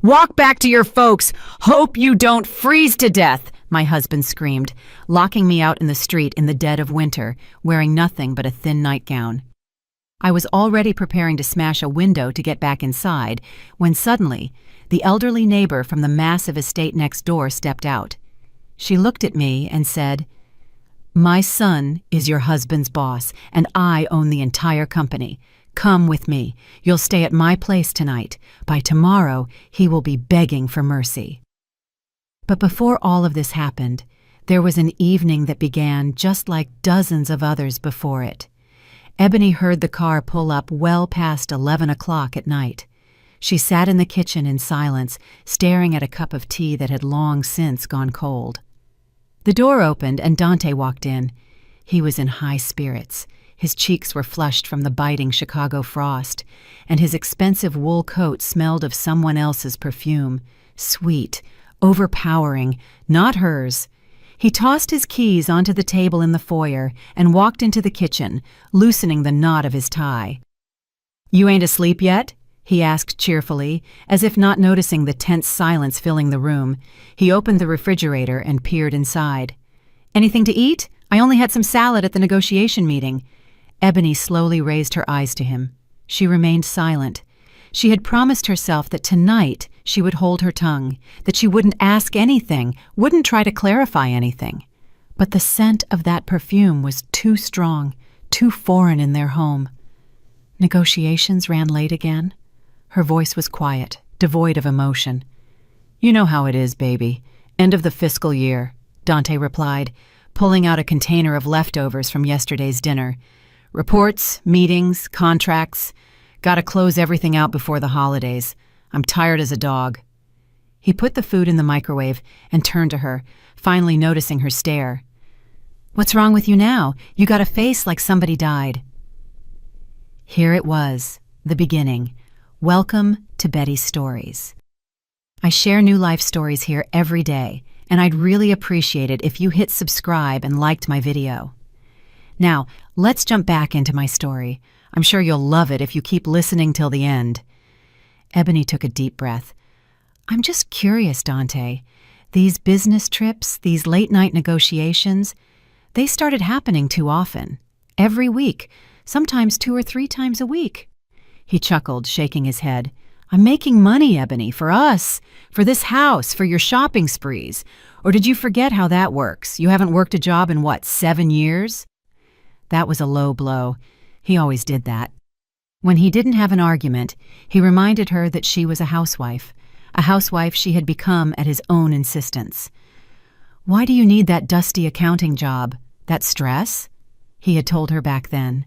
Walk back to your folks. Hope you don't freeze to death, my husband screamed, locking me out in the street in the dead of winter, wearing nothing but a thin nightgown. I was already preparing to smash a window to get back inside when suddenly the elderly neighbor from the massive estate next door stepped out. She looked at me and said, "My son is your husband's boss, and I own the entire company. Come with me. You'll stay at my place tonight. By tomorrow, he will be begging for mercy." But before all of this happened, there was an evening that began just like dozens of others before it. Ebony heard the car pull up well past 11 o'clock at night. She sat in the kitchen in silence, staring at a cup of tea that had long since gone cold. The door opened and Dante walked in. He was in high spirits. His cheeks were flushed from the biting Chicago frost, and his expensive wool coat smelled of someone else's perfume, sweet, overpowering, not hers. He tossed his keys onto the table in the foyer and walked into the kitchen, loosening the knot of his tie. "You ain't asleep yet?" he asked cheerfully, as if not noticing the tense silence filling the room. He opened the refrigerator and peered inside. "Anything to eat? I only had some salad at the negotiation meeting." Ebony slowly raised her eyes to him. She remained silent. She had promised herself that tonight she would hold her tongue, that she wouldn't ask anything, wouldn't try to clarify anything. But the scent of that perfume was too strong, too foreign in their home. Negotiations ran late again. Her voice was quiet, devoid of emotion. "You know how it is, baby. End of the fiscal year," Dante replied, pulling out a container of leftovers from yesterday's dinner. "Reports, meetings, contracts. Gotta close everything out before the holidays. I'm tired as a dog." He put the food in the microwave and turned to her, finally noticing her stare. "What's wrong with you now? You got a face like somebody died." Here it was, the beginning. Welcome to Betty's Stories. I share new life stories here every day, and I'd really appreciate it if you hit subscribe and liked my video. Now, let's jump back into my story. I'm sure you'll love it if you keep listening till the end. Ebony took a deep breath. "I'm just curious, Dante. These business trips, these late-night negotiations, they started happening too often. Every week, sometimes 2 or 3 times a week." He chuckled, shaking his head. "I'm making money, Ebony, for us, for this house, for your shopping sprees. Or did you forget how that works? You haven't worked a job in, 7 years? That was a low blow. He always did that. When he didn't have an argument, he reminded her that she was a housewife she had become at his own insistence. "Why do you need that dusty accounting job? That stress?" he had told her back then.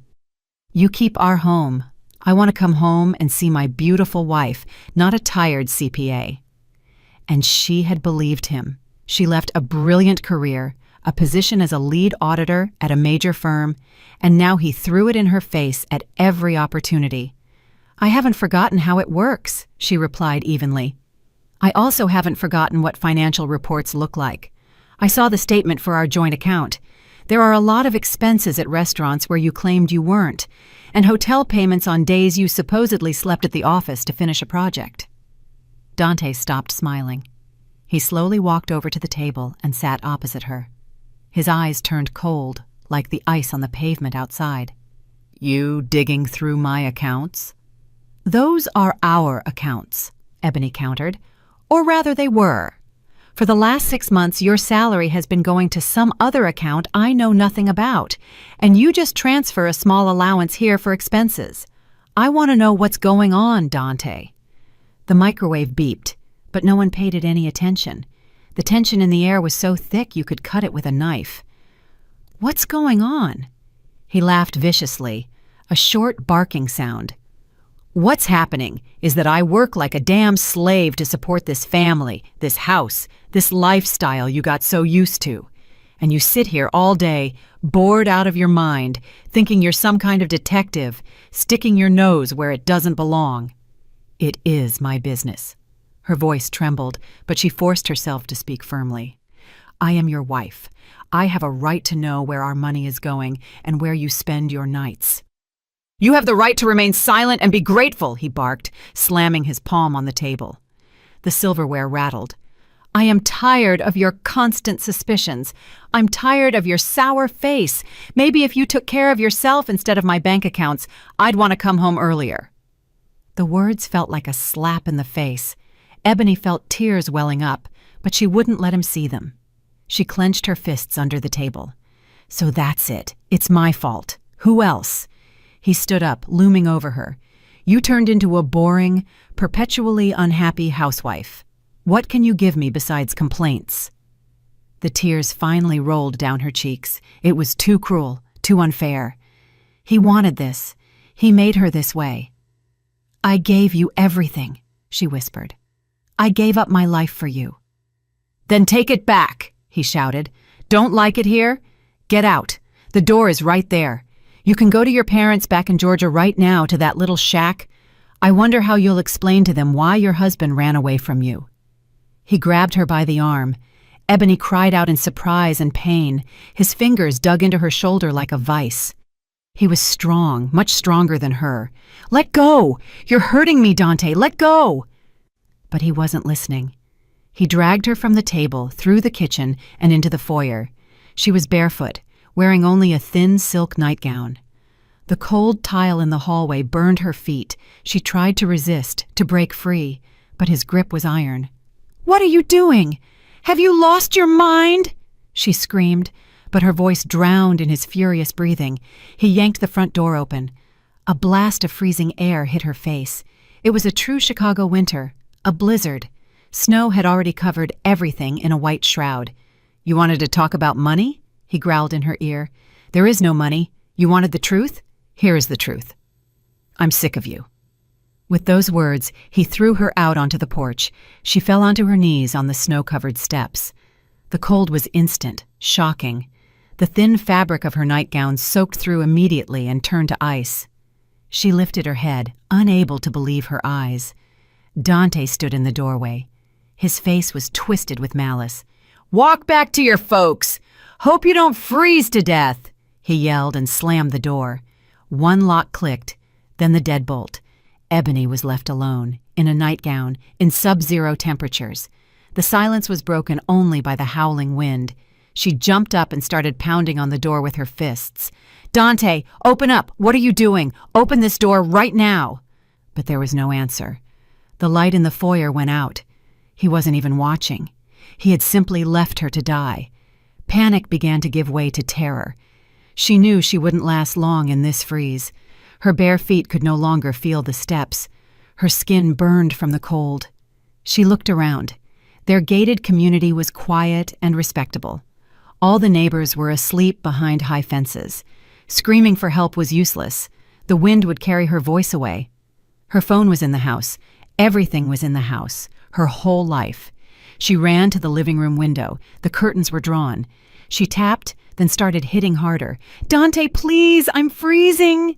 "You keep our home. I want to come home and see my beautiful wife, not a tired CPA." And she had believed him. She left a brilliant career, a position as a lead auditor at a major firm, and now he threw it in her face at every opportunity. "I haven't forgotten how it works," she replied evenly. "I also haven't forgotten what financial reports look like. I saw the statement for our joint account. There are a lot of expenses at restaurants where you claimed you weren't, and hotel payments on days you supposedly slept at the office to finish a project." Dante stopped smiling. He slowly walked over to the table and sat opposite her. His eyes turned cold, like the ice on the pavement outside. "You digging through my accounts?" "Those are our accounts," Ebony countered. "Or rather, they were. For the last 6 months, your salary has been going to some other account I know nothing about, and you just transfer a small allowance here for expenses. I want to know what's going on, Dante." The microwave beeped, but no one paid it any attention. The tension in the air was so thick you could cut it with a knife. "What's going on?" He laughed viciously, a short barking sound. "What's happening is that I work like a damn slave to support this family, this house, this lifestyle you got so used to. And you sit here all day, bored out of your mind, thinking you're some kind of detective, sticking your nose where it doesn't belong. It is my business." Her voice trembled, but she forced herself to speak firmly. "I am your wife. I have a right to know where our money is going and where you spend your nights." "You have the right to remain silent and be grateful," he barked, slamming his palm on the table. The silverware rattled. I am tired of your constant suspicions. I'm tired of your sour face. Maybe if you took care of yourself instead of my bank accounts, I'd want to come home earlier. The words felt like a slap in the face. Ebony felt tears welling up, but she wouldn't let him see them. She clenched her fists under the table. So that's it. It's my fault. Who else? He stood up, looming over her. You turned into a boring, perpetually unhappy housewife. What can you give me besides complaints? The tears finally rolled down her cheeks. It was too cruel, too unfair. He wanted this. He made her this way. I gave you everything, she whispered. I gave up my life for you. Then take it back, he shouted. Don't like it here? Get out. The door is right there. You can go to your parents back in Georgia right now, to that little shack. I wonder how you'll explain to them why your husband ran away from you. He grabbed her by the arm. Ebony cried out in surprise and pain. His fingers dug into her shoulder like a vice. He was strong, much stronger than her. Let go! You're hurting me, Dante. Let go! But he wasn't listening. He dragged her from the table, through the kitchen, and into the foyer. She was barefoot, wearing only a thin silk nightgown. The cold tile in the hallway burned her feet. She tried to resist, to break free, but his grip was iron. What are you doing? Have you lost your mind? She screamed, but her voice drowned in his furious breathing. He yanked the front door open. A blast of freezing air hit her face. It was a true Chicago winter, a blizzard. Snow had already covered everything in a white shroud. You wanted to talk about money? He growled in her ear. There is no money. You wanted the truth? Here is the truth. I'm sick of you. With those words, he threw her out onto the porch. She fell onto her knees on the snow-covered steps. The cold was instant, shocking. The thin fabric of her nightgown soaked through immediately and turned to ice. She lifted her head, unable to believe her eyes. Dante stood in the doorway. His face was twisted with malice. Walk back to your folks! Hope you don't freeze to death! He yelled and slammed the door. One lock clicked, then the deadbolt. Ebony was left alone, in a nightgown, in sub-zero temperatures. The silence was broken only by the howling wind. She jumped up and started pounding on the door with her fists. Dante, open up! What are you doing? Open this door right now! But there was no answer. The light in the foyer went out. He wasn't even watching. He had simply left her to die. Panic began to give way to terror. She knew she wouldn't last long in this freeze. Her bare feet could no longer feel the steps. Her skin burned from the cold. She looked around. Their gated community was quiet and respectable. All the neighbors were asleep behind high fences. Screaming for help was useless. The wind would carry her voice away. Her phone was in the house. Everything was in the house. Her whole life. She ran to the living room window. The curtains were drawn. She tapped, then started hitting harder. Dante, please, I'm freezing!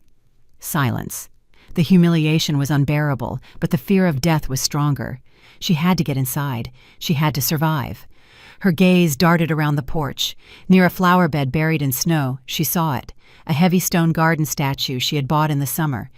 Silence. The humiliation was unbearable, but the fear of death was stronger. She had to get inside. She had to survive. Her gaze darted around the porch. Near a flower bed buried in snow, she saw it, a heavy stone garden statue she had bought in the summer.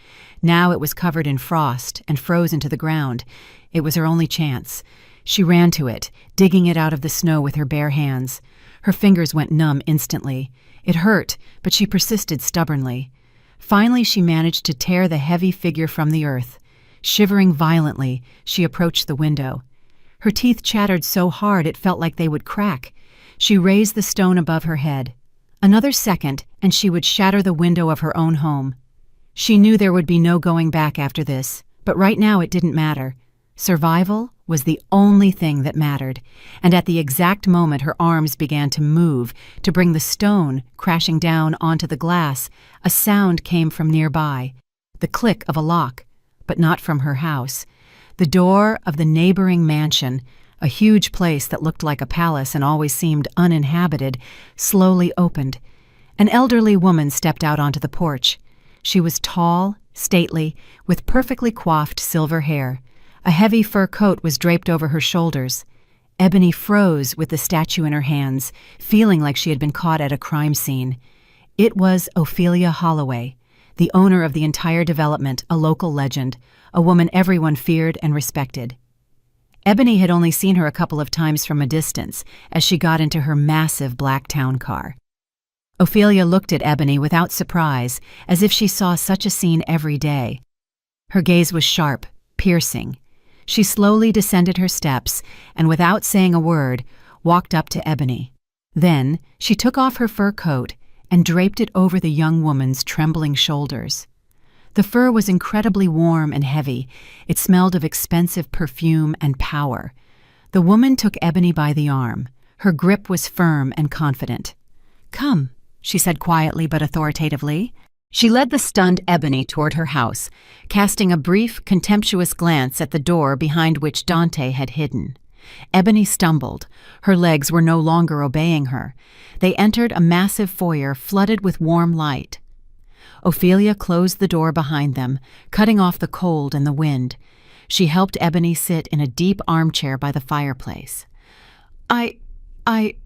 Now it was covered in frost and frozen to the ground. It was her only chance. She ran to it, digging it out of the snow with her bare hands. Her fingers went numb instantly. It hurt, but she persisted stubbornly. Finally, she managed to tear the heavy figure from the earth. Shivering violently, she approached the window. Her teeth chattered so hard it felt like they would crack. She raised the stone above her head. Another second, and she would shatter the window of her own home. She knew there would be no going back after this, but right now it didn't matter. Survival was the only thing that mattered, and at the exact moment her arms began to move, to bring the stone crashing down onto the glass, a sound came from nearby, the click of a lock, but not from her house. The door of the neighboring mansion, a huge place that looked like a palace and always seemed uninhabited, slowly opened. An elderly woman stepped out onto the porch. She was tall, stately, with perfectly coiffed silver hair. A heavy fur coat was draped over her shoulders. Ebony froze with the statue in her hands, feeling like she had been caught at a crime scene. It was Ophelia Holloway, the owner of the entire development, a local legend, a woman everyone feared and respected. Ebony had only seen her a couple of times from a distance as she got into her massive black town car. Ophelia looked at Ebony without surprise, as if she saw such a scene every day. Her gaze was sharp, piercing. She slowly descended her steps and, without saying a word, walked up to Ebony. Then she took off her fur coat and draped it over the young woman's trembling shoulders. The fur was incredibly warm and heavy. It smelled of expensive perfume and power. The woman took Ebony by the arm. Her grip was firm and confident. "Come," she said quietly but authoritatively. She led the stunned Ebony toward her house, casting a brief, contemptuous glance at the door behind which Dante had hidden. Ebony stumbled. Her legs were no longer obeying her. They entered a massive foyer flooded with warm light. Ophelia closed the door behind them, cutting off the cold and the wind. She helped Ebony sit in a deep armchair by the fireplace. My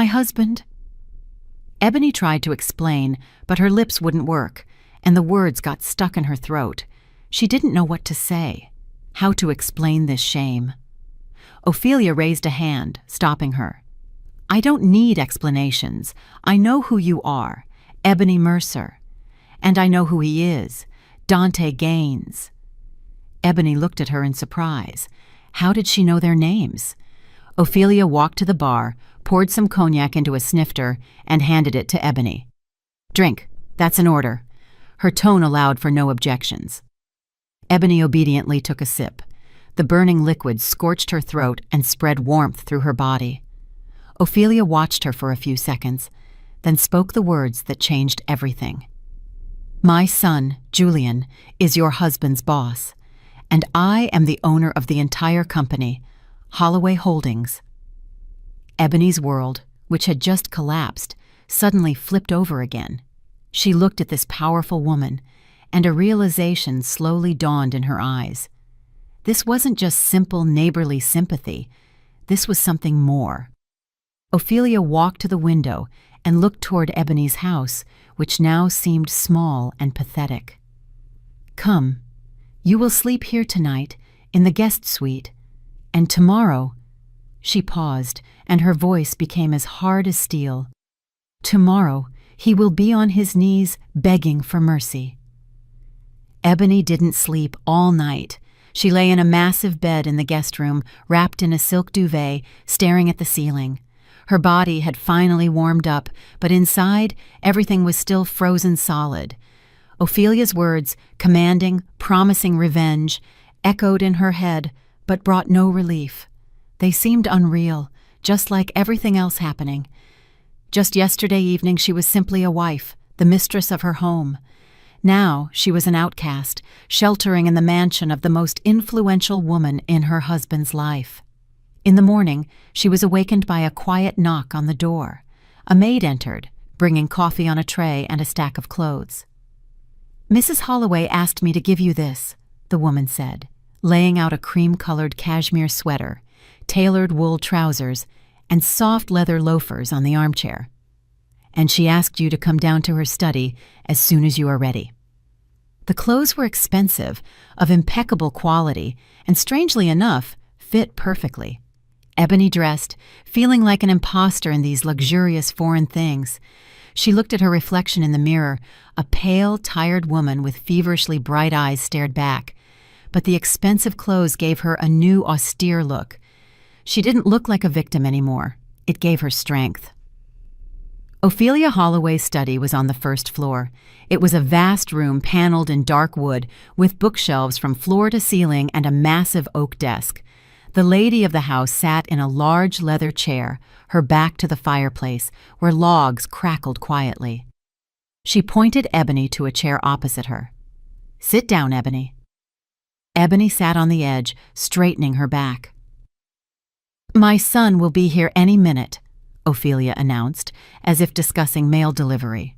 husband." Ebony tried to explain, but her lips wouldn't work, and the words got stuck in her throat. She didn't know what to say, how to explain this shame. Ophelia raised a hand, stopping her. "I don't need explanations. I know who you are, Ebony Mercer. And I know who he is, Dante Gaines." Ebony looked at her in surprise. How did she know their names? Ophelia walked to the bar, poured some cognac into a snifter, and handed it to Ebony. "Drink, that's an order." Her tone allowed for no objections. Ebony obediently took a sip. The burning liquid scorched her throat and spread warmth through her body. Ophelia watched her for a few seconds, then spoke the words that changed everything. "My son, Julian, is your husband's boss, and I am the owner of the entire company, Holloway Holdings." Ebony's world, which had just collapsed, suddenly flipped over again. She looked at this powerful woman, and a realization slowly dawned in her eyes. This wasn't just simple neighborly sympathy. This was something more. Ophelia walked to the window and looked toward Ebony's house, which now seemed small and pathetic. "Come, you will sleep here tonight, in the guest suite, and tomorrow—" She paused, and her voice became as hard as steel. "Tomorrow he will be on his knees begging for mercy." Ebony didn't sleep all night. She lay in a massive bed in the guest room, wrapped in a silk duvet, staring at the ceiling. Her body had finally warmed up, but inside, everything was still frozen solid. Ophelia's words, commanding, promising revenge, echoed in her head, but brought no relief. They seemed unreal, just like everything else happening. Just yesterday evening she was simply a wife, the mistress of her home. Now she was an outcast, sheltering in the mansion of the most influential woman in her husband's life. In the morning, she was awakened by a quiet knock on the door. A maid entered, bringing coffee on a tray and a stack of clothes. "Mrs. Holloway asked me to give you this," the woman said, laying out a cream-colored cashmere sweater, tailored wool trousers, and soft leather loafers on the armchair. "And she asked you to come down to her study as soon as you are ready." The clothes were expensive, of impeccable quality, and strangely enough, fit perfectly. Ebony dressed, feeling like an imposter in these luxurious foreign things. She looked at her reflection in the mirror. A pale, tired woman with feverishly bright eyes stared back, but the expensive clothes gave her a new, austere look. She didn't look like a victim anymore. It gave her strength. Ophelia Holloway's study was on the first floor. It was a vast room paneled in dark wood, with bookshelves from floor to ceiling and a massive oak desk. The lady of the house sat in a large leather chair, her back to the fireplace, where logs crackled quietly. She pointed Ebony to a chair opposite her. "Sit down, Ebony." Ebony sat on the edge, straightening her back. "My son will be here any minute," Ophelia announced, as if discussing mail delivery.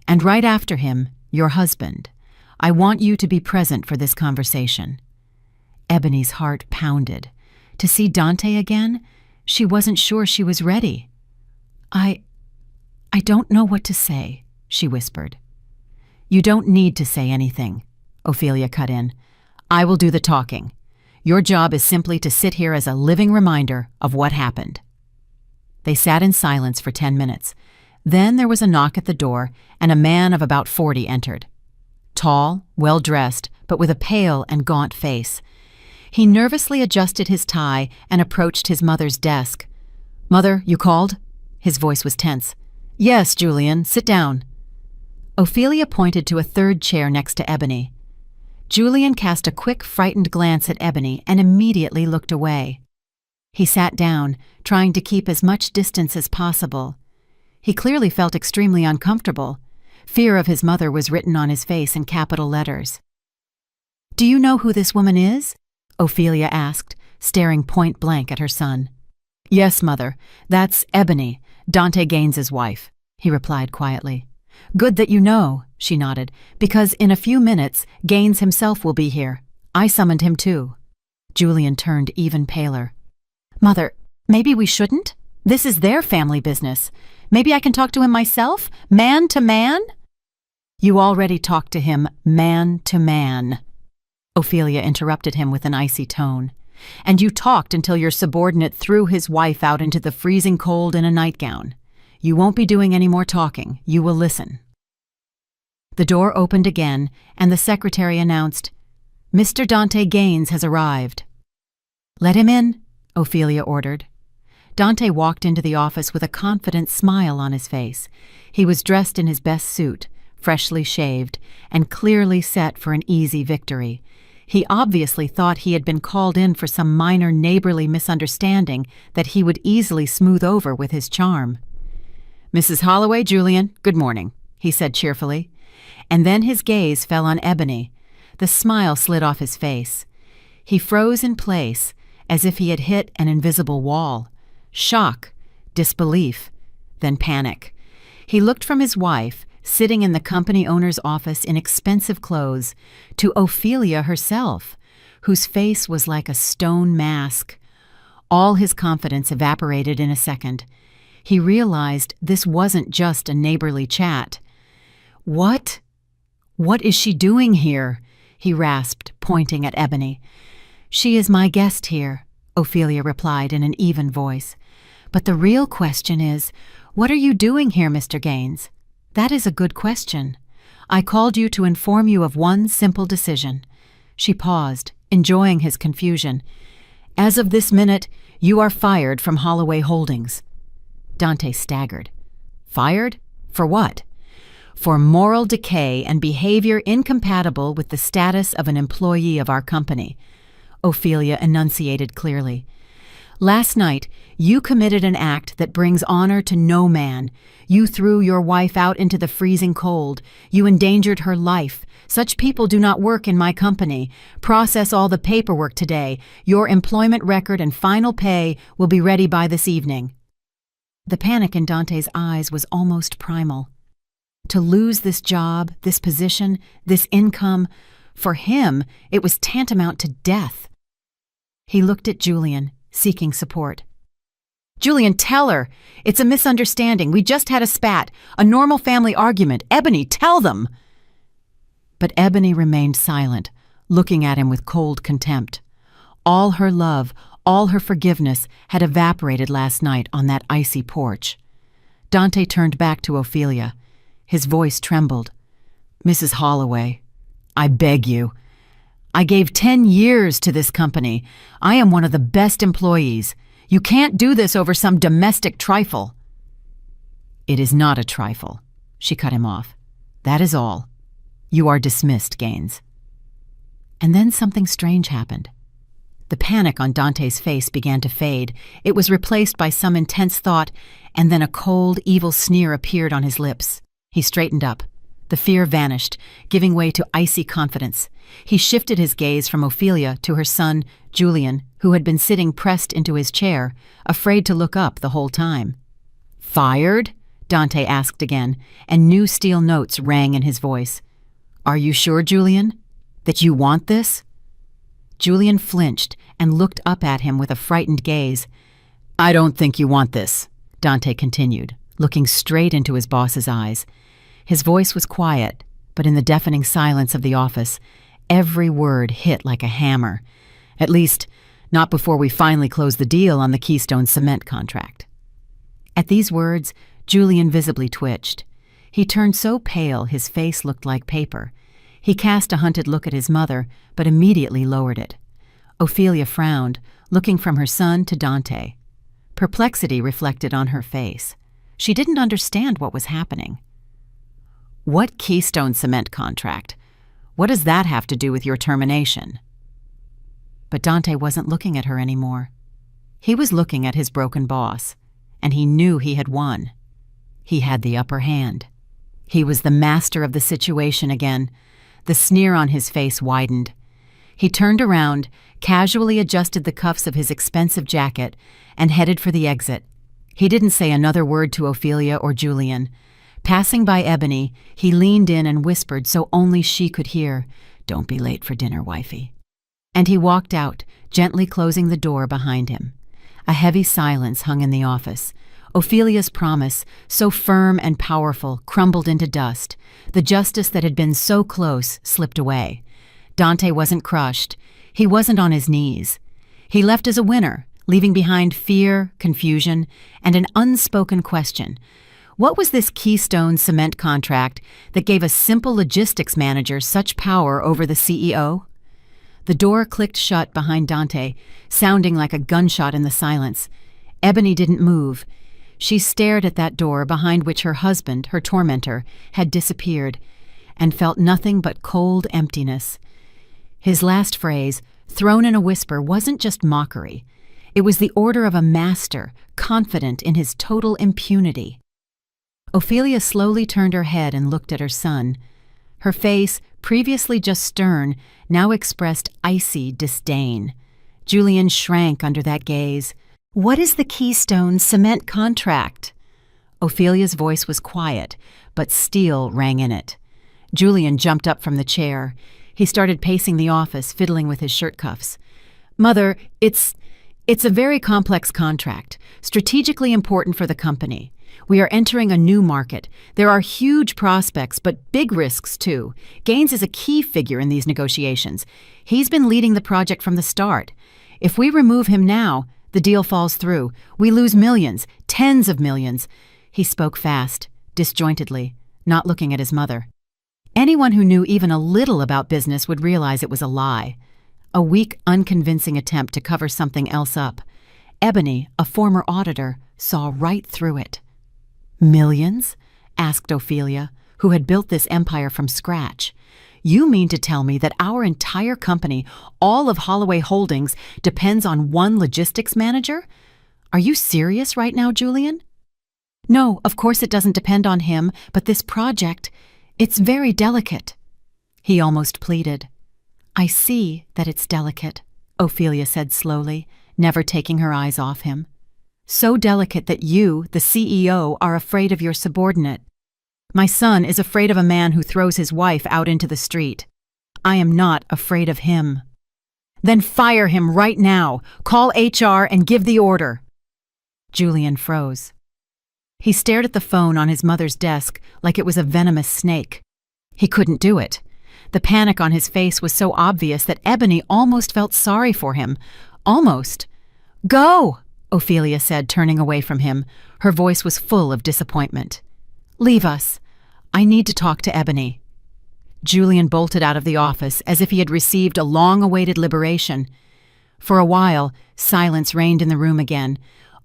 "And right after him, your husband. I want you to be present for this conversation." Ebony's heart pounded. To see Dante again? She wasn't sure she was ready. I don't know what to say," she whispered. "You don't need to say anything," Ophelia cut in. "I will do the talking. Your job is simply to sit here as a living reminder of what happened." They sat in silence for 10 minutes. Then there was a knock at the door, and a man of about 40 entered. Tall, well-dressed, but with a pale and gaunt face. He nervously adjusted his tie and approached his mother's desk. "Mother, you called?" His voice was tense. "Yes, Julian, sit down." Ophelia pointed to a third chair next to Ebony. Julian cast a quick, frightened glance at Ebony and immediately looked away. He sat down, trying to keep as much distance as possible. He clearly felt extremely uncomfortable. Fear of his mother was written on his face in capital letters. "Do you know who this woman is?" Ophelia asked, staring point blank at her son. "Yes, Mother. That's Ebony, Dante Gaines's wife," he replied quietly. "Good that you know," she nodded, "because in a few minutes Gaines himself will be here. I summoned him too." Julian turned even paler. "Mother, maybe we shouldn't? This is their family business. Maybe I can talk to him myself, man to man?" "You already talked to him man to man," Ophelia interrupted him with an icy tone. "And you talked until your subordinate threw his wife out into the freezing cold in a nightgown. You won't be doing any more talking. You will listen." The door opened again, and the secretary announced, "Mr. Dante Gaines has arrived." "Let him in," Ophelia ordered. Dante walked into the office with a confident smile on his face. He was dressed in his best suit, freshly shaved, and clearly set for an easy victory. He obviously thought he had been called in for some minor neighborly misunderstanding that he would easily smooth over with his charm. "Mrs. Holloway, Julian, good morning," he said cheerfully. And then his gaze fell on Ebony. The smile slid off his face. He froze in place, as if he had hit an invisible wall. Shock, disbelief, then panic. He looked from his wife, sitting in the company owner's office in expensive clothes, to Ophelia herself, whose face was like a stone mask. All his confidence evaporated in a second. He realized this wasn't just a neighborly chat. "What is she doing here?" he rasped, pointing at Ebony. "She is my guest here," Ophelia replied in an even voice. "But the real question is, what are you doing here, Mr. Gaines? That is a good question. I called you to inform you of one simple decision." She paused, enjoying his confusion. "As of this minute, you are fired from Holloway Holdings." Dante staggered. "Fired? For what?" "For moral decay and behavior incompatible with the status of an employee of our company," Ophelia enunciated clearly. "Last night, you committed an act that brings honor to no man. You threw your wife out into the freezing cold. You endangered her life. Such people do not work in my company. Process all the paperwork today. Your employment record and final pay will be ready by this evening." The panic in Dante's eyes was almost primal. To lose this job, this position, this income, for him, it was tantamount to death. He looked at Julian, seeking support. "Julian, tell her. It's a misunderstanding. We just had a spat, a normal family argument. Ebony, tell them." But Ebony remained silent, looking at him with cold contempt. All her love, all her forgiveness had evaporated last night on that icy porch. Dante turned back to Ophelia. His voice trembled. "Mrs. Holloway, I beg you. I gave 10 years to this company. I am one of the best employees. You can't do this over some domestic trifle." "It is not a trifle," she cut him off. "That is all. You are dismissed, Gaines." And then something strange happened. The panic on Dante's face began to fade. It was replaced by some intense thought, and then a cold, evil sneer appeared on his lips. He straightened up. The fear vanished, giving way to icy confidence. He shifted his gaze from Ophelia to her son, Julian, who had been sitting pressed into his chair, afraid to look up the whole time. "Fired?" Dante asked again, and new steel notes rang in his voice. "Are you sure, Julian, that you want this?" Julian flinched and looked up at him with a frightened gaze. "I don't think you want this," Dante continued, looking straight into his boss's eyes. His voice was quiet, but in the deafening silence of the office, every word hit like a hammer. At least, not before we finally close the deal on the Keystone Cement contract." At these words, Julian visibly twitched. He turned so pale his face looked like paper. He cast a hunted look at his mother, but immediately lowered it. Ophelia frowned, looking from her son to Dante. Perplexity reflected on her face. She didn't understand what was happening. "What Keystone Cement contract? What does that have to do with your termination?" But Dante wasn't looking at her anymore. He was looking at his broken boss, and he knew he had won. He had the upper hand. He was the master of the situation again. The sneer on his face widened. He turned around, casually adjusted the cuffs of his expensive jacket, and headed for the exit. He didn't say another word to Ophelia or Julian. Passing by Ebony, he leaned in and whispered so only she could hear, "Don't be late for dinner, wifey." And he walked out, gently closing the door behind him. A heavy silence hung in the office. Ophelia's promise, so firm and powerful, crumbled into dust. The justice that had been so close slipped away. Dante wasn't crushed. He wasn't on his knees. He left as a winner, leaving behind fear, confusion, and an unspoken question. What was this Keystone Cement contract that gave a simple logistics manager such power over the CEO? The door clicked shut behind Dante, sounding like a gunshot in the silence. Ebony didn't move. She stared at that door behind which her husband, her tormentor, had disappeared, and felt nothing but cold emptiness. His last phrase, thrown in a whisper, wasn't just mockery. It was the order of a master, confident in his total impunity. Ophelia slowly turned her head and looked at her son. Her face, previously just stern, now expressed icy disdain. Julian shrank under that gaze. "What is the Keystone Cement contract?" Ophelia's voice was quiet, but steel rang in it. Julian jumped up from the chair. He started pacing the office, fiddling with his shirt cuffs. "Mother, it's a very complex contract, strategically important for the company. We are entering a new market. There are huge prospects, but big risks too. Gaines is a key figure in these negotiations. He's been leading the project from the start. If we remove him now, the deal falls through. We lose millions, tens of millions." He spoke fast, disjointedly, not looking at his mother. Anyone who knew even a little about business would realize it was a lie. A weak, unconvincing attempt to cover something else up. Ebony, a former auditor, saw right through it. "Millions?" asked Ophelia, who had built this empire from scratch. "You mean to tell me that our entire company, all of Holloway Holdings, depends on one logistics manager? Are you serious right now, Julian?" "No, of course it doesn't depend on him, but this project, it's very delicate," he almost pleaded. "I see that it's delicate," Ophelia said slowly, never taking her eyes off him. "So delicate that you, the CEO, are afraid of your subordinate. My son is afraid of a man who throws his wife out into the street. I am not afraid of him." "Then fire him right now. Call HR and give the order." Julian froze. He stared at the phone on his mother's desk like it was a venomous snake. He couldn't do it. The panic on his face was so obvious that Ebony almost felt sorry for him. Almost. "Go!" Ophelia said, turning away from him. Her voice was full of disappointment. "Leave us. I need to talk to Ebony." Julian bolted out of the office as if he had received a long-awaited liberation. For a while, silence reigned in the room again.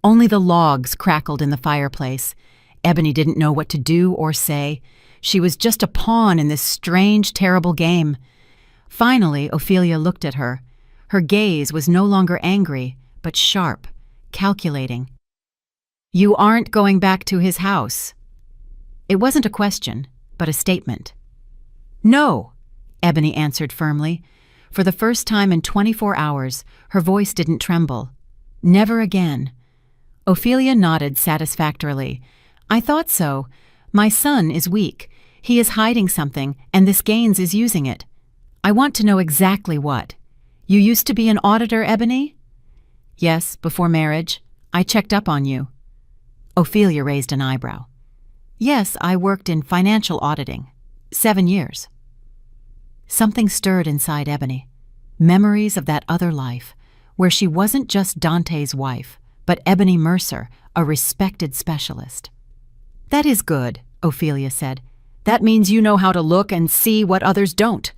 Only the logs crackled in the fireplace. Ebony didn't know what to do or say. She was just a pawn in this strange, terrible game. Finally, Ophelia looked at her. Her gaze was no longer angry, but sharp, calculating. "You aren't going back to his house." It wasn't a question, but a statement. "No," Ebony answered firmly. For the first time in 24 hours, her voice didn't tremble. "Never again." Ophelia nodded satisfactorily. "I thought so. My son is weak. He is hiding something, and this Gaines is using it. I want to know exactly what. You used to be an auditor, Ebony?" "Yes, before marriage. I checked up on you." Ophelia raised an eyebrow. "Yes, I worked in financial auditing. 7 years." Something stirred inside Ebony. Memories of that other life, where she wasn't just Dante's wife, but Ebony Mercer, a respected specialist. "That is good," Ophelia said. "That means you know how to look and see what others don't.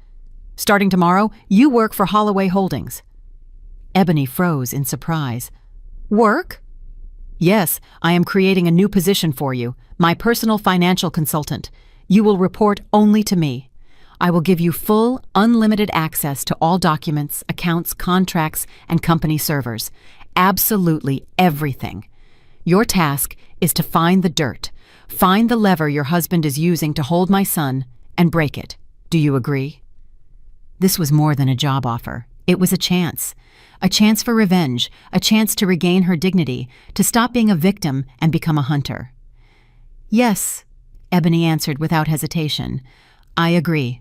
Starting tomorrow, you work for Holloway Holdings." Ebony froze in surprise. "Work?" "Yes, I am creating a new position for you, my personal financial consultant. You will report only to me. I will give you full, unlimited access to all documents, accounts, contracts, and company servers. Absolutely everything. Your task is to find the dirt, find the lever your husband is using to hold my son, and break it. Do you agree?" This was more than a job offer. It was a chance for revenge, a chance to regain her dignity, to stop being a victim and become a hunter. "Yes," Ebony answered without hesitation. "I agree."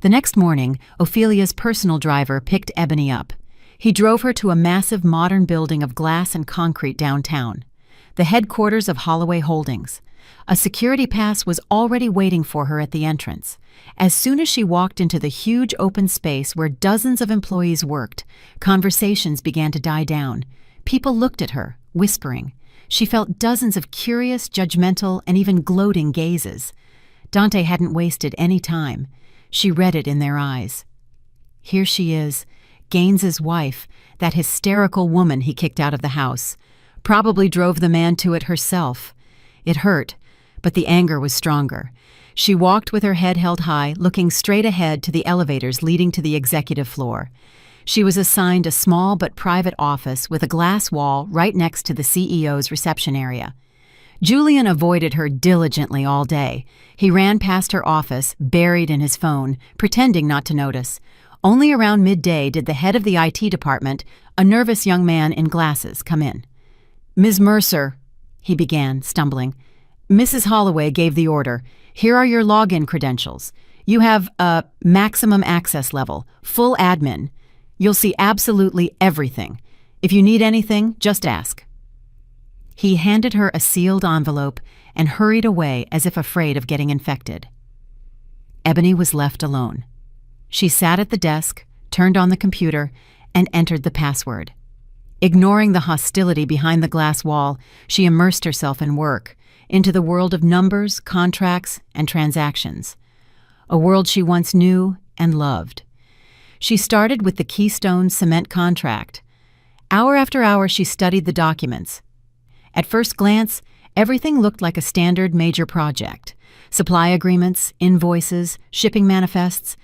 The next morning, Ophelia's personal driver picked Ebony up. He drove her to a massive modern building of glass and concrete downtown, the headquarters of Holloway Holdings. A security pass was already waiting for her at the entrance. As soon as she walked into the huge open space where dozens of employees worked, conversations began to die down. People looked at her, whispering. She felt dozens of curious, judgmental, and even gloating gazes. Dante hadn't wasted any time. She read it in their eyes. Here she is, Gaines's wife, that hysterical woman he kicked out of the house. Probably drove the man to it herself. It hurt, but the anger was stronger. She walked with her head held high, looking straight ahead to the elevators leading to the executive floor. She was assigned a small but private office with a glass wall right next to the CEO's reception area. Julian avoided her diligently all day. He ran past her office, buried in his phone, pretending not to notice. Only around midday did the head of the IT department, a nervous young man in glasses, come in. "Ms. Mercer," he began, stumbling. "Mrs. Holloway gave the order. Here are your login credentials. You have a maximum access level, full admin. You'll see absolutely everything. If you need anything, just ask." He handed her a sealed envelope and hurried away as if afraid of getting infected. Ebony was left alone. She sat at the desk, turned on the computer, and entered the password. Ignoring the hostility behind the glass wall, she immersed herself in work, into the world of numbers, contracts, and transactions. A world she once knew and loved. She started with the Keystone Cement contract. Hour after hour, she studied the documents. At first glance, everything looked like a standard major project. Supply agreements, invoices, shipping manifests.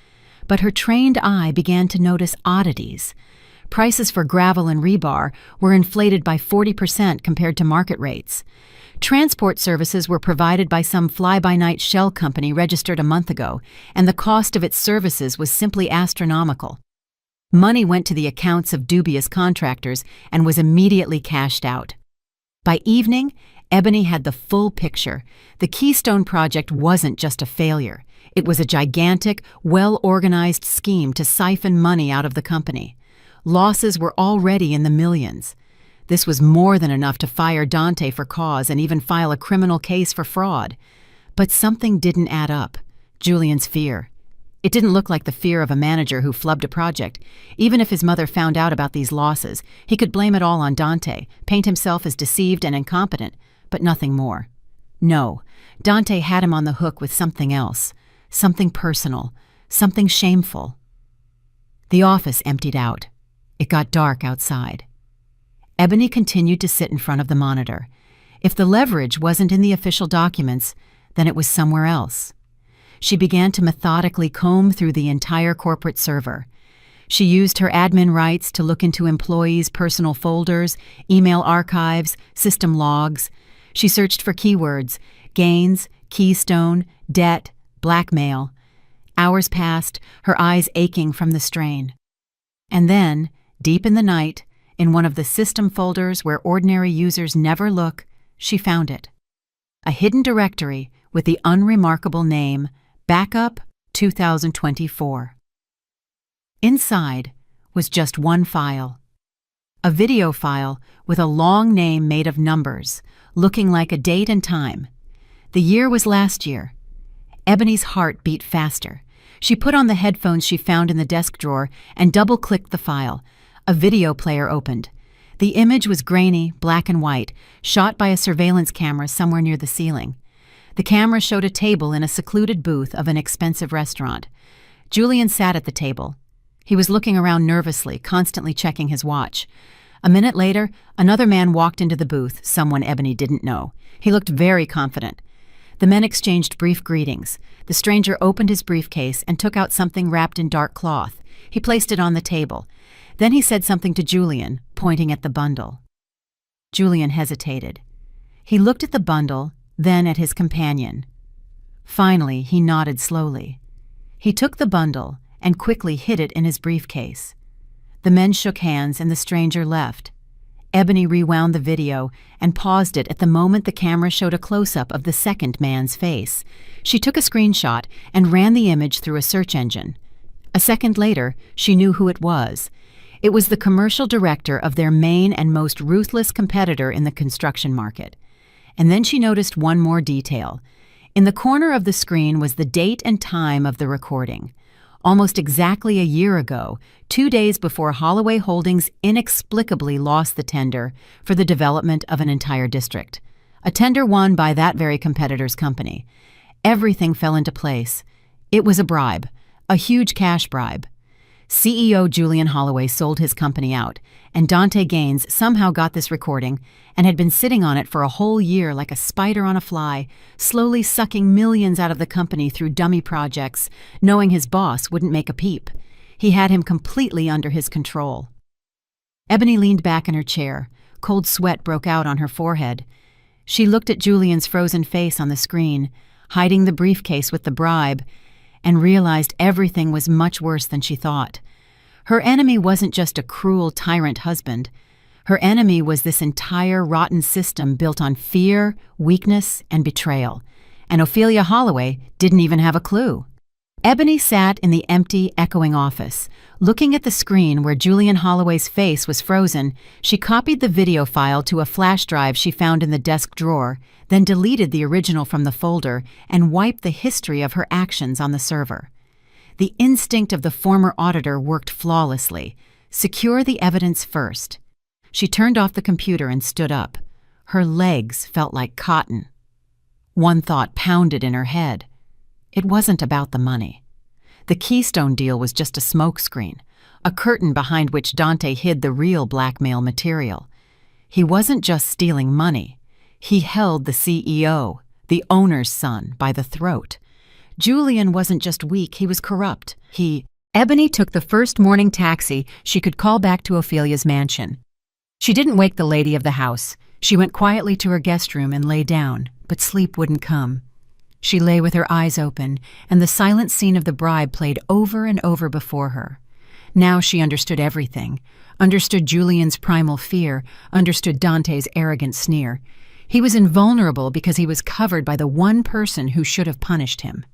But her trained eye began to notice oddities. Prices for gravel and rebar were inflated by 40% compared to market rates. Transport services were provided by some fly-by-night shell company registered a month ago, and the cost of its services was simply astronomical. Money went to the accounts of dubious contractors and was immediately cashed out. By evening, Ebony had the full picture. The Keystone Project wasn't just a failure. It was a gigantic, well-organized scheme to siphon money out of the company. Losses were already in the millions. This was more than enough to fire Dante for cause and even file a criminal case for fraud. But something didn't add up. Julian's fear. It didn't look like the fear of a manager who flubbed a project. Even if his mother found out about these losses, he could blame it all on Dante, paint himself as deceived and incompetent, but nothing more. No, Dante had him on the hook with something else, something personal, something shameful. The office emptied out. It got dark outside. Ebony continued to sit in front of the monitor. If the leverage wasn't in the official documents, then it was somewhere else. She began to methodically comb through the entire corporate server. She used her admin rights to look into employees' personal folders, email archives, system logs. She searched for keywords: Gaines, Keystone, debt, blackmail. Hours passed, her eyes aching from the strain. And then, deep in the night, in one of the system folders where ordinary users never look, she found it. A hidden directory with the unremarkable name Backup 2024. Inside was just one file. A video file with a long name made of numbers, looking like a date and time. The year was last year. Ebony's heart beat faster. She put on the headphones she found in the desk drawer and double-clicked the file. A video player opened. The image was grainy, black and white, shot by a surveillance camera somewhere near the ceiling. The camera showed a table in a secluded booth of an expensive restaurant. Julian sat at the table. He was looking around nervously, constantly checking his watch. A minute later, another man walked into the booth, someone Ebony didn't know. He looked very confident. The men exchanged brief greetings. The stranger opened his briefcase and took out something wrapped in dark cloth. He placed it on the table. Then he said something to Julian, pointing at the bundle. Julian hesitated. He looked at the bundle, then at his companion. Finally, he nodded slowly. He took the bundle and quickly hid it in his briefcase. The men shook hands and the stranger left. Ebony rewound the video and paused it at the moment the camera showed a close-up of the second man's face. She took a screenshot and ran the image through a search engine. A second later, she knew who it was. It was the commercial director of their main and most ruthless competitor in the construction market. And then she noticed one more detail. In the corner of the screen was the date and time of the recording. Almost exactly a year ago, 2 days before Holloway Holdings inexplicably lost the tender for the development of an entire district. A tender won by that very competitor's company. Everything fell into place. It was a bribe, a huge cash bribe. CEO Julian Holloway sold his company out, and Dante Gaines somehow got this recording and had been sitting on it for a whole year like a spider on a fly, slowly sucking millions out of the company through dummy projects, knowing his boss wouldn't make a peep. He had him completely under his control. Ebony leaned back in her chair. Cold sweat broke out on her forehead. She looked at Julian's frozen face on the screen, hiding the briefcase with the bribe, and realized everything was much worse than she thought. Her enemy wasn't just a cruel tyrant husband. Her enemy was this entire rotten system built on fear, weakness, and betrayal. And Ophelia Holloway didn't even have a clue. Ebony sat in the empty, echoing office. Looking at the screen where Julian Holloway's face was frozen, she copied the video file to a flash drive she found in the desk drawer, then deleted the original from the folder and wiped the history of her actions on the server. The instinct of the former auditor worked flawlessly. Secure the evidence first. She turned off the computer and stood up. Her legs felt like cotton. One thought pounded in her head. It wasn't about the money. The Keystone deal was just a smokescreen, a curtain behind which Dante hid the real blackmail material. He wasn't just stealing money. He held the CEO, the owner's son, by the throat. Julian wasn't just weak, he was corrupt. Ebony took the first morning taxi she could call back to Ophelia's mansion. She didn't wake the lady of the house. She went quietly to her guest room and lay down, but sleep wouldn't come. She lay with her eyes open, and the silent scene of the bribe played over and over before her. Now she understood everything, understood Julian's primal fear, understood Dante's arrogant sneer. He was invulnerable because he was covered by the one person who should have punished him.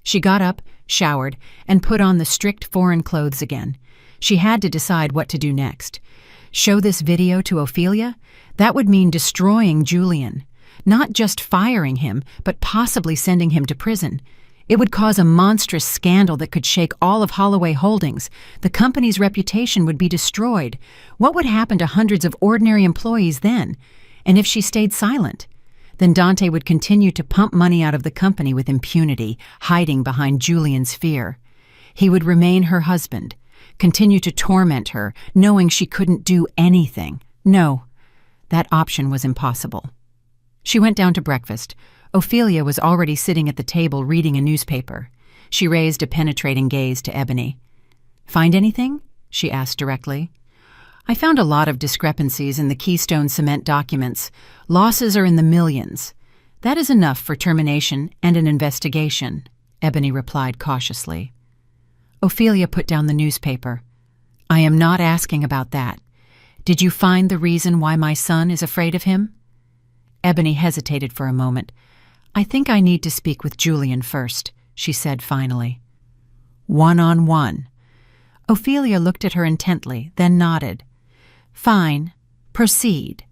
She got up, showered, and put on the strict foreign clothes again. She had to decide what to do next. Show this video to Ophelia? That would mean destroying Julian. Not just firing him, but possibly sending him to prison. It would cause a monstrous scandal that could shake all of Holloway Holdings. The company's reputation would be destroyed. What would happen to hundreds of ordinary employees then? And if she stayed silent? Then Dante would continue to pump money out of the company with impunity, hiding behind Julian's fear. He would remain her husband, continue to torment her, knowing she couldn't do anything. No, that option was impossible. She went down to breakfast. Ophelia was already sitting at the table reading a newspaper. She raised a penetrating gaze to Ebony. "Find anything?" she asked directly. "I found a lot of discrepancies in the Keystone Cement documents. Losses are in the millions. That is enough for termination and an investigation," Ebony replied cautiously. Ophelia put down the newspaper. "I am not asking about that. Did you find the reason why my son is afraid of him?" Ebony hesitated for a moment. "I think I need to speak with Julian first," she said finally. "One-on-one." Ophelia looked at her intently, then nodded. "Fine. Proceed."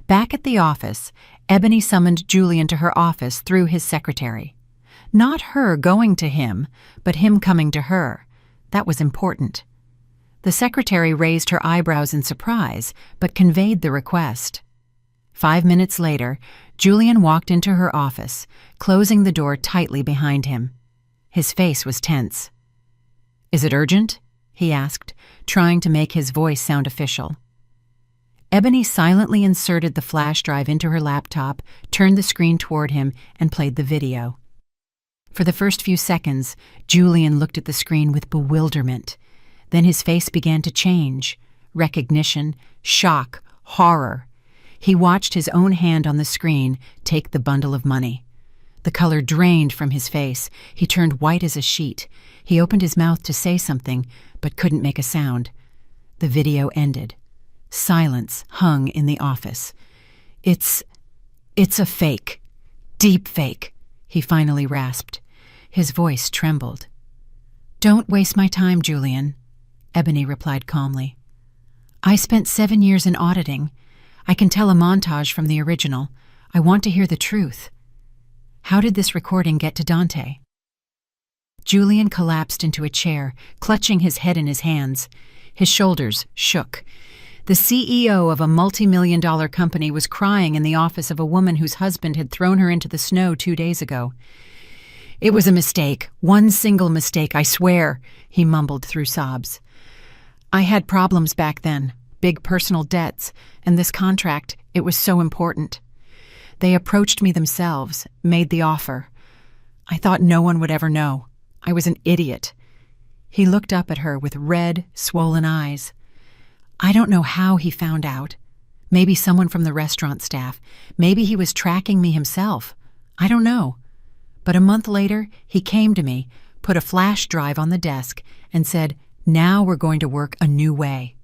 Back at the office, Ebony summoned Julian to her office through his secretary. Not her going to him, but him coming to her. That was important. The secretary raised her eyebrows in surprise, but conveyed the request. 5 minutes later, Julian walked into her office, closing the door tightly behind him. His face was tense. "Is it urgent?" he asked, trying to make his voice sound official. Ebony silently inserted the flash drive into her laptop, turned the screen toward him, and played the video. For the first few seconds, Julian looked at the screen with bewilderment. Then his face began to change. Recognition, shock, horror. He watched his own hand on the screen take the bundle of money. The color drained from his face. He turned white as a sheet. He opened his mouth to say something, but couldn't make a sound. The video ended. Silence hung in the office. It's a fake. Deep fake, he finally rasped. His voice trembled. "Don't waste my time, Julian," Ebony replied calmly. "I spent 7 years in auditing. I can tell a montage from the original. I want to hear the truth. How did this recording get to Dante?" Julian collapsed into a chair, clutching his head in his hands. His shoulders shook. The CEO of a multi-million-dollar company was crying in the office of a woman whose husband had thrown her into the snow 2 days ago. "It was a mistake, one single mistake, I swear," he mumbled through sobs. "I had problems back then, big personal debts, and this contract, it was so important. They approached me themselves, made the offer. I thought no one would ever know. I was an idiot." He looked up at her with red, swollen eyes. "I don't know how he found out. Maybe someone from the restaurant staff. Maybe he was tracking me himself. I don't know. But a month later, he came to me, put a flash drive on the desk, and said, 'Now we're going to work a new way.'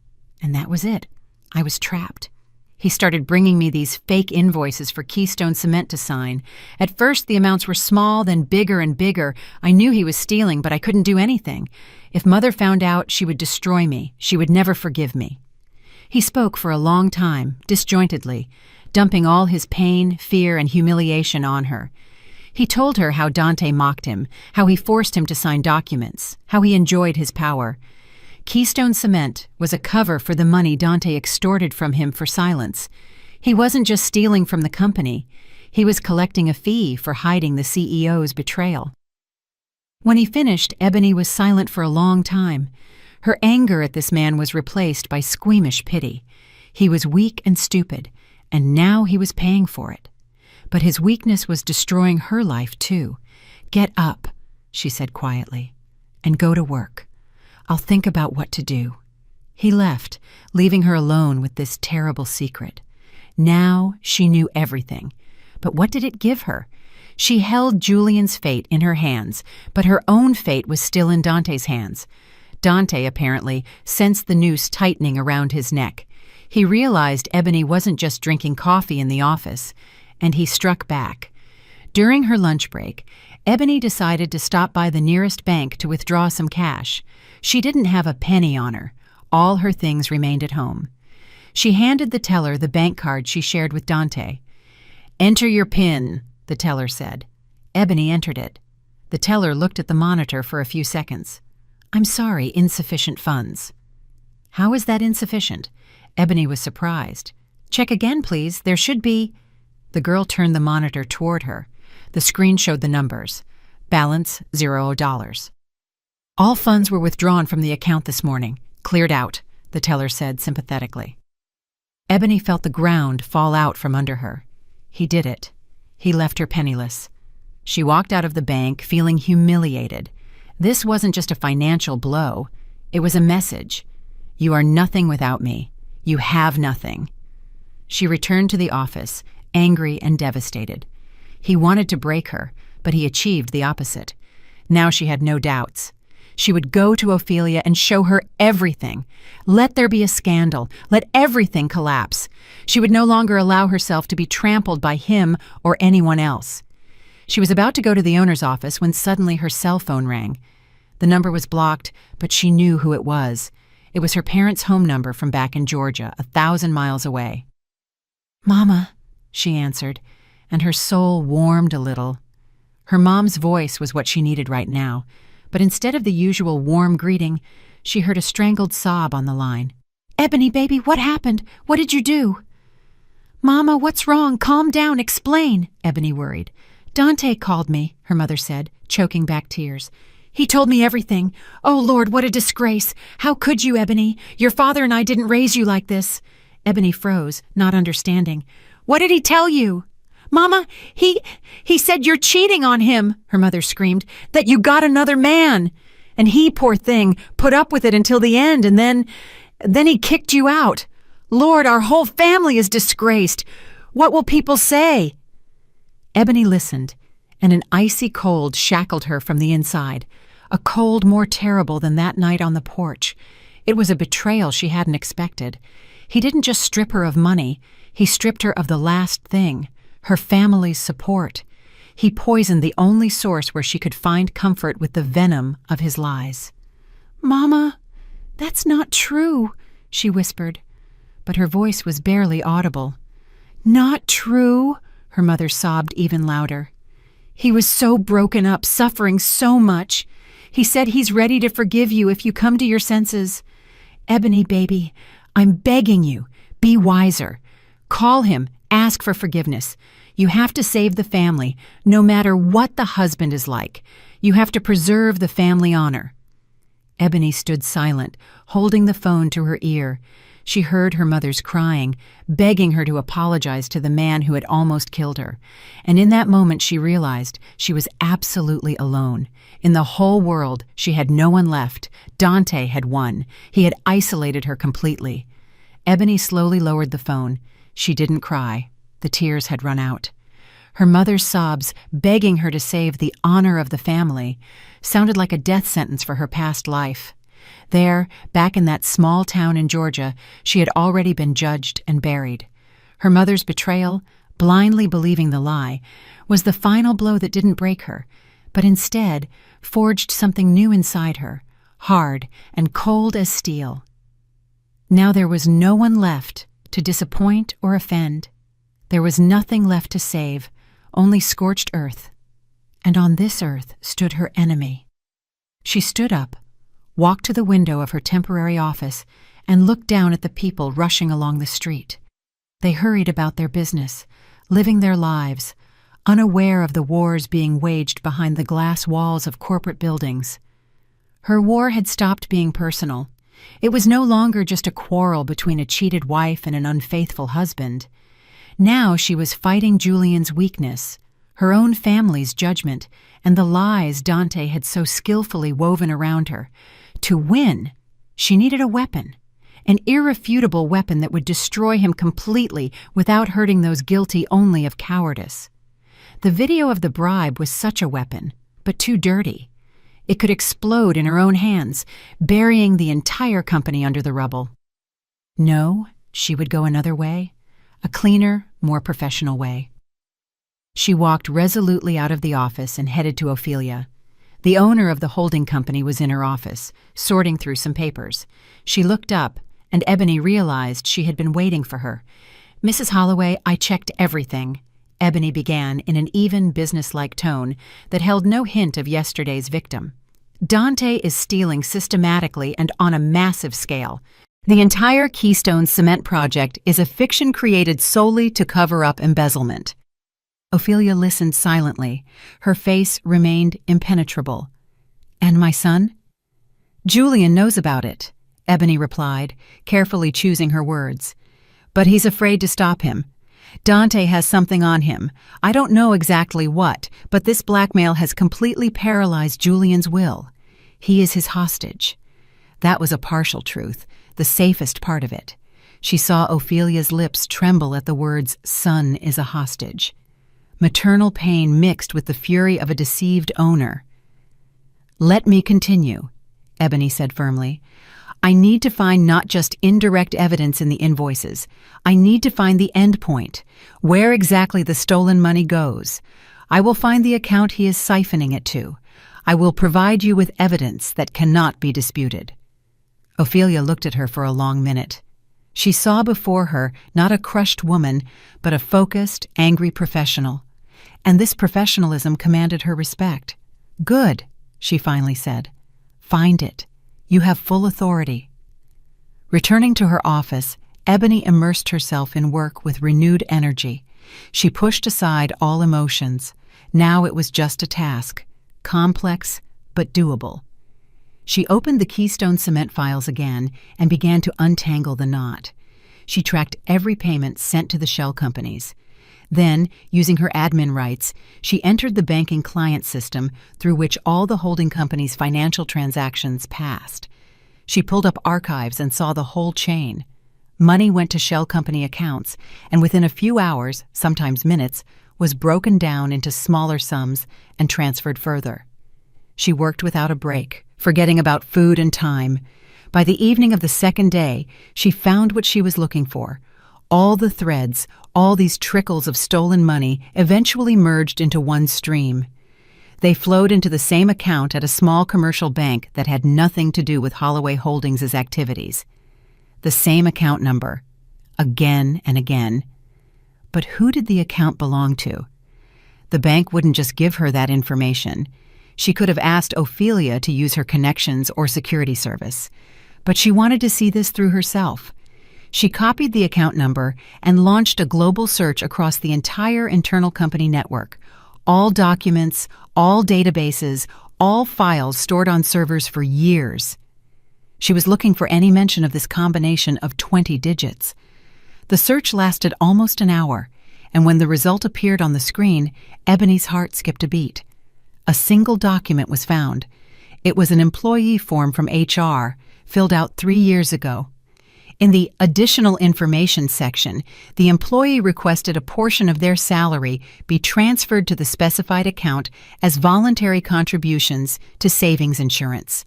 And that was it. I was trapped. He started bringing me these fake invoices for Keystone Cement to sign. At first, the amounts were small, then bigger and bigger. I knew he was stealing, but I couldn't do anything. If Mother found out, she would destroy me. She would never forgive me." He spoke for a long time, disjointedly, dumping all his pain, fear, and humiliation on her. He told her how Dante mocked him, how he forced him to sign documents, how he enjoyed his power. Keystone Cement was a cover for the money Dante extorted from him for silence. He wasn't just stealing from the company. He was collecting a fee for hiding the CEO's betrayal. When he finished, Ebony was silent for a long time. Her anger at this man was replaced by squeamish pity. He was weak and stupid, and now he was paying for it. But his weakness was destroying her life, too. "Get up," she said quietly, "and go to work. I'll think about what to do." He left, leaving her alone with this terrible secret. Now she knew everything. But what did it give her? She held Julian's fate in her hands, but her own fate was still in Dante's hands. Dante, apparently, sensed the noose tightening around his neck. He realized Ebony wasn't just drinking coffee in the office, and he struck back. During her lunch break, Ebony decided to stop by the nearest bank to withdraw some cash. She didn't have a penny on her. All her things remained at home. She handed the teller the bank card she shared with Dante. "Enter your PIN," the teller said. Ebony entered it. The teller looked at the monitor for a few seconds. "I'm sorry, insufficient funds." "How is that insufficient?" Ebony was surprised. "Check again, please. There should be—" The girl turned the monitor toward her. The screen showed the numbers. Balance, $0. "All funds were withdrawn from the account this morning. Cleared out," the teller said sympathetically. Ebony felt the ground fall out from under her. He did it. He left her penniless. She walked out of the bank feeling humiliated. This wasn't just a financial blow. It was a message. "You are nothing without me. You have nothing." She returned to the office, angry and devastated. He wanted to break her, but he achieved the opposite. Now she had no doubts. She would go to Ophelia and show her everything. Let there be a scandal. Let everything collapse. She would no longer allow herself to be trampled by him or anyone else. She was about to go to the owner's office when suddenly her cell phone rang. The number was blocked, but she knew who it was. It was her parents' home number from back in Georgia, 1,000 miles away. "Mama," she answered, and her soul warmed a little. Her mom's voice was what she needed right now, but instead of the usual warm greeting, she heard a strangled sob on the line. "Ebony, baby, what happened? What did you do?" "Mama, what's wrong? Calm down, explain," Ebony worried. "Dante called me," her mother said, choking back tears. "He told me everything. Oh, Lord, what a disgrace. How could you, Ebony? Your father and I didn't raise you like this." Ebony froze, not understanding. "What did he tell you?" "Mama, he said you're cheating on him," her mother screamed, "that you got another man. And he, poor thing, put up with it until the end, and then he kicked you out. Lord, our whole family is disgraced. What will people say?" Ebony listened, and an icy cold shackled her from the inside, a cold more terrible than that night on the porch. It was a betrayal she hadn't expected. He didn't just strip her of money, he stripped her of the last thing, her family's support. He poisoned the only source where she could find comfort with the venom of his lies. "Mama, that's not true," she whispered, but her voice was barely audible. "Not true," her mother sobbed even louder. "He was so broken up, suffering so much. He said he's ready to forgive you if you come to your senses. Ebony, baby, I'm begging you, be wiser. Call him, ask for forgiveness. You have to save the family, no matter what the husband is like. You have to preserve the family honor." Ebony stood silent, holding the phone to her ear. She heard her mother's crying, begging her to apologize to the man who had almost killed her. And in that moment she realized she was absolutely alone. In the whole world, she had no one left. Dante had won. He had isolated her completely. Ebony slowly lowered the phone. She didn't cry. The tears had run out. Her mother's sobs, begging her to save the honor of the family, sounded like a death sentence for her past life. There, back in that small town in Georgia, she had already been judged and buried. Her mother's betrayal, blindly believing the lie, was the final blow that didn't break her, but instead forged something new inside her, hard and cold as steel. Now there was no one left to disappoint or offend. There was nothing left to save, only scorched earth. And on this earth stood her enemy. She stood up, walked to the window of her temporary office, and looked down at the people rushing along the street. They hurried about their business, living their lives, unaware of the wars being waged behind the glass walls of corporate buildings. Her war had stopped being personal. It was no longer just a quarrel between a cheated wife and an unfaithful husband. Now she was fighting Julian's weakness, her own family's judgment, and the lies Dante had so skillfully woven around her. To win, she needed a weapon, an irrefutable weapon that would destroy him completely without hurting those guilty only of cowardice. The video of the bribe was such a weapon, but too dirty. It could explode in her own hands, burying the entire company under the rubble. No, she would go another way, a cleaner, more professional way. She walked resolutely out of the office and headed to Ophelia. The owner of the holding company was in her office, sorting through some papers. She looked up, and Ebony realized she had been waiting for her. "Mrs. Holloway, I checked everything," Ebony began in an even, businesslike tone that held no hint of yesterday's victim. "Dante is stealing systematically and on a massive scale. The entire Keystone Cement project is a fiction created solely to cover up embezzlement." Ophelia listened silently. Her face remained impenetrable. "And my son?" "Julian knows about it," Ebony replied, carefully choosing her words. "But he's afraid to stop him. Dante has something on him. I don't know exactly what, but this blackmail has completely paralyzed Julian's will. He is his hostage." That was a partial truth, the safest part of it. She saw Ophelia's lips tremble at the words, "son is a hostage." Maternal pain mixed with the fury of a deceived owner. "Let me continue," Ebony said firmly. "I need to find not just indirect evidence in the invoices. I need to find the end point, where exactly the stolen money goes. I will find the account he is siphoning it to. I will provide you with evidence that cannot be disputed." Ophelia looked at her for a long minute. She saw before her not a crushed woman, but a focused, angry professional. and this professionalism commanded her respect. "Good," she finally said. "Find it. You have full authority." Returning to her office, Ebony immersed herself in work with renewed energy. She pushed aside all emotions. Now it was just a task, complex but doable. She opened the Keystone Cement files again and began to untangle the knot. She tracked every payment sent to the shell companies. Then, using her admin rights, she entered the banking client system through which all the holding companies' financial transactions passed. She pulled up archives and saw the whole chain. Money went to shell company accounts, and within a few hours, sometimes minutes, was broken down into smaller sums and transferred further. She worked without a break, forgetting about food and time. By the evening of the second day, she found what she was looking for. All the threads, all these trickles of stolen money eventually merged into one stream. They flowed into the same account at a small commercial bank that had nothing to do with Holloway Holdings' activities. The same account number, again and again. But who did the account belong to? The bank wouldn't just give her that information. She could have asked Ophelia to use her connections or security service. But she wanted to see this through herself. She copied the account number and launched a global search across the entire internal company network. All documents, all databases, all files stored on servers for years. She was looking for any mention of this combination of 20 digits. The search lasted almost an hour, and when the result appeared on the screen, Ebony's heart skipped a beat. A single document was found. It was an employee form from HR, filled out 3 years ago. In the additional information section, the employee requested a portion of their salary be transferred to the specified account as voluntary contributions to savings insurance.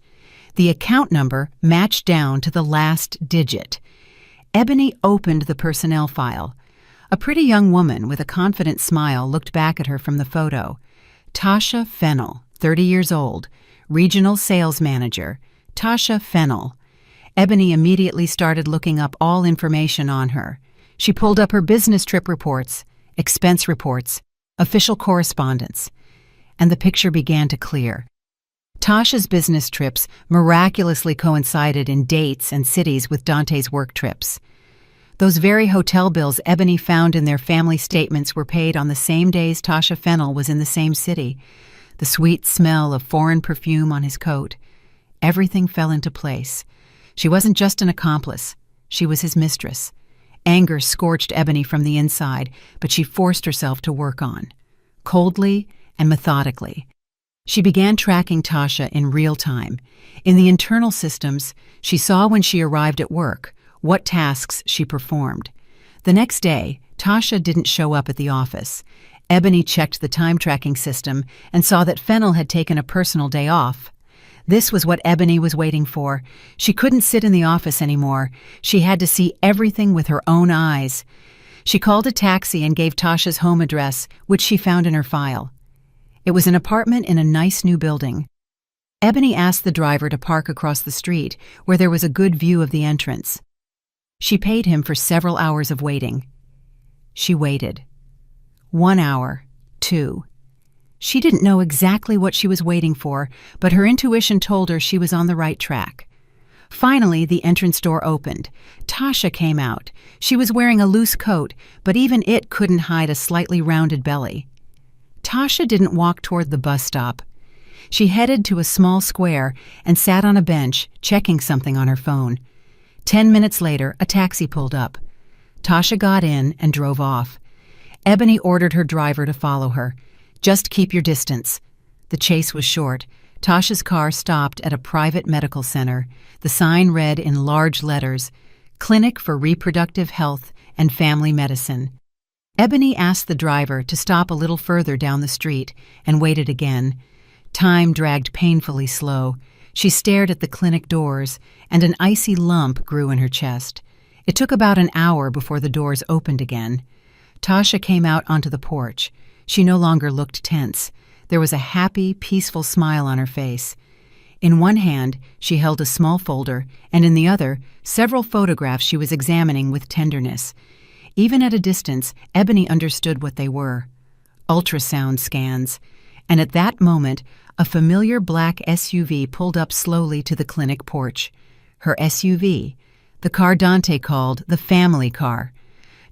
The account number matched down to the last digit. Ebony opened the personnel file. A pretty young woman with a confident smile looked back at her from the photo. Tasha Fennell, 30 years old, regional sales manager. Tasha Fennell. Ebony immediately started looking up all information on her. She pulled up her business trip reports, expense reports, official correspondence, and the picture began to clear. Tasha's business trips miraculously coincided in dates and cities with Dante's work trips. Those very hotel bills Ebony found in their family statements were paid on the same days Tasha Fennell was in the same city. The sweet smell of foreign perfume on his coat. Everything fell into place. She wasn't just an accomplice. She was his mistress. Anger scorched Ebony from the inside, but she forced herself to work on. Coldly and methodically. She began tracking Tasha in real time. In the internal systems, she saw when she arrived at work, what tasks she performed. The next day, Tasha didn't show up at the office. Ebony checked the time-tracking system and saw that Fennell had taken a personal day off. This was what Ebony was waiting for. She couldn't sit in the office anymore. She had to see everything with her own eyes. She called a taxi and gave Tasha's home address, which she found in her file. It was an apartment in a nice new building. Ebony asked the driver to park across the street, where there was a good view of the entrance. She paid him for several hours of waiting. She waited. 1 hour, 2. She didn't know exactly what she was waiting for, but her intuition told her she was on the right track. Finally, the entrance door opened. Tasha came out. She was wearing a loose coat, but even it couldn't hide a slightly rounded belly. Tasha didn't walk toward the bus stop. She headed to a small square and sat on a bench, checking something on her phone. 10 minutes later, a taxi pulled up. Tasha got in and drove off. Ebony ordered her driver to follow her. Just keep your distance. The chase was short. Tasha's car stopped at a private medical center. The sign read in large letters, Clinic for Reproductive Health and Family Medicine. Ebony asked the driver to stop a little further down the street and waited again. Time dragged painfully slow. She stared at the clinic doors, and an icy lump grew in her chest. It took about an hour before the doors opened again. Tasha came out onto the porch. She no longer looked tense. There was a happy, peaceful smile on her face. In one hand, she held a small folder, and in the other, several photographs she was examining with tenderness. Even at a distance, Ebony understood what they were. ultrasound scans, and at that moment, a familiar black SUV pulled up slowly to the clinic porch. Her SUV, the car Dante called the family car.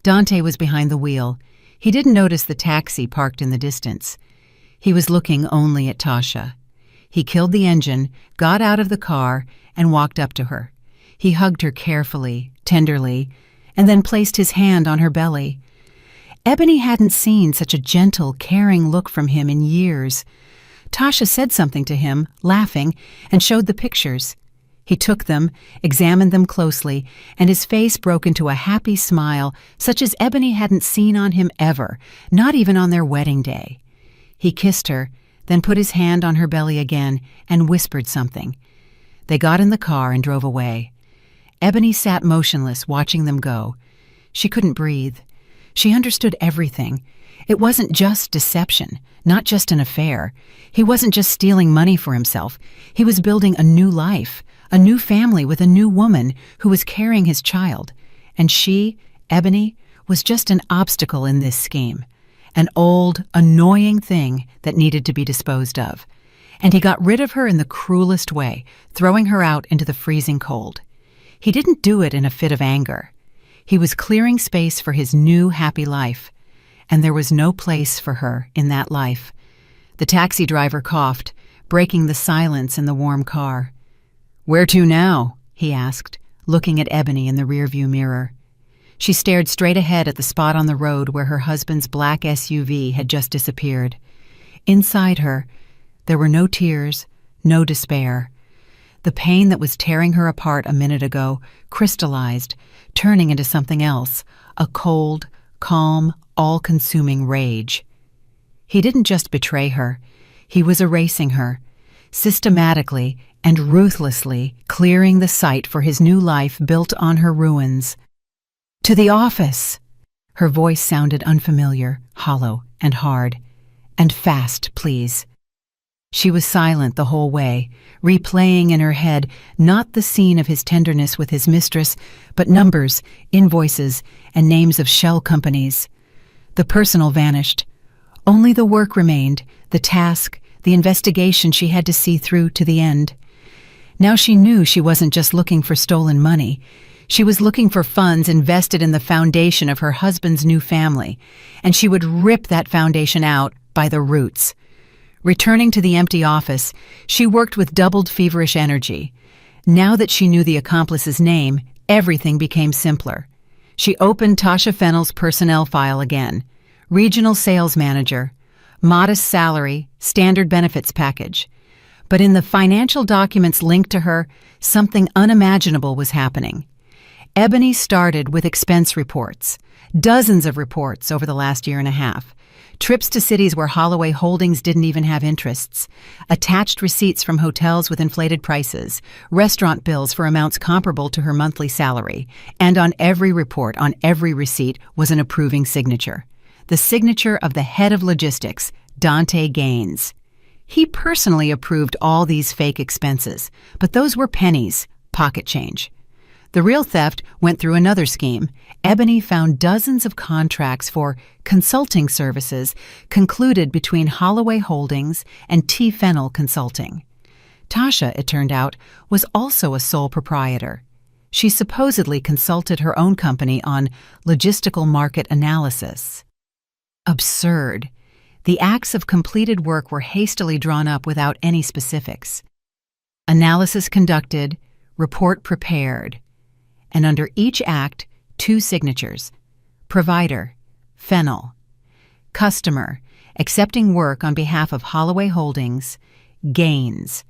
Dante was behind the wheel. He didn't notice the taxi parked in the distance. He was looking only at Tasha. He killed the engine, got out of the car, and walked up to her. He hugged her carefully, tenderly, and then placed his hand on her belly. Ebony hadn't seen such a gentle, caring look from him in years. Tasha said something to him, laughing, and showed the pictures. He took them, examined them closely, and his face broke into a happy smile such as Ebony hadn't seen on him ever, not even on their wedding day. He kissed her, then put his hand on her belly again and whispered something. They got in the car and drove away. Ebony sat motionless, watching them go. She couldn't breathe. She understood everything. It wasn't just deception, not just an affair. He wasn't just stealing money for himself. He was building a new life, a new family with a new woman who was carrying his child. And she, Ebony, was just an obstacle in this scheme. An old, annoying thing that needed to be disposed of. And he got rid of her in the cruelest way, throwing her out into the freezing cold. He didn't do it in a fit of anger. He was clearing space for his new happy life. And there was no place for her in that life. The taxi driver coughed, breaking the silence in the warm car. "Where to now?" he asked, looking at Ebony in the rearview mirror. She stared straight ahead at the spot on the road where her husband's black SUV had just disappeared. Inside her, there were no tears, no despair. The pain that was tearing her apart a minute ago crystallized, turning into something else, a cold, calm, all-consuming rage. He didn't just betray her. He was erasing her, systematically and ruthlessly clearing the site for his new life built on her ruins. "To the office!" Her voice sounded unfamiliar, hollow, and hard. "And fast, please." She was silent the whole way, replaying in her head not the scene of his tenderness with his mistress, but numbers, invoices, and names of shell companies. The personal vanished. Only the work remained, the task, the investigation she had to see through to the end. Now she knew she wasn't just looking for stolen money. She was looking for funds invested in the foundation of her husband's new family, and she would rip that foundation out by the roots. Returning to the empty office, she worked with doubled feverish energy. Now that she knew the accomplice's name, everything became simpler. She opened Tasha Fennell's personnel file again. Regional sales manager, modest salary, standard benefits package. But in the financial documents linked to her, something unimaginable was happening. Ebony started with expense reports, dozens of reports over the last year and a half. Trips to cities where Holloway Holdings didn't even have interests, attached receipts from hotels with inflated prices, restaurant bills for amounts comparable to her monthly salary, and on every report, on every receipt, was an approving signature. The signature of the head of logistics, Dante Gaines. He personally approved all these fake expenses, but those were pennies, pocket change. The real theft went through another scheme. Ebony found dozens of contracts for consulting services concluded between Holloway Holdings and T. Fennell Consulting. Tasha, it turned out, was also a sole proprietor. She supposedly consulted her own company on logistical market analysis. Absurd. The acts of completed work were hastily drawn up without any specifics. Analysis conducted, report prepared. And under each act, 2 signatures. Provider, Fennell. Customer, accepting work on behalf of Holloway Holdings, Gaines.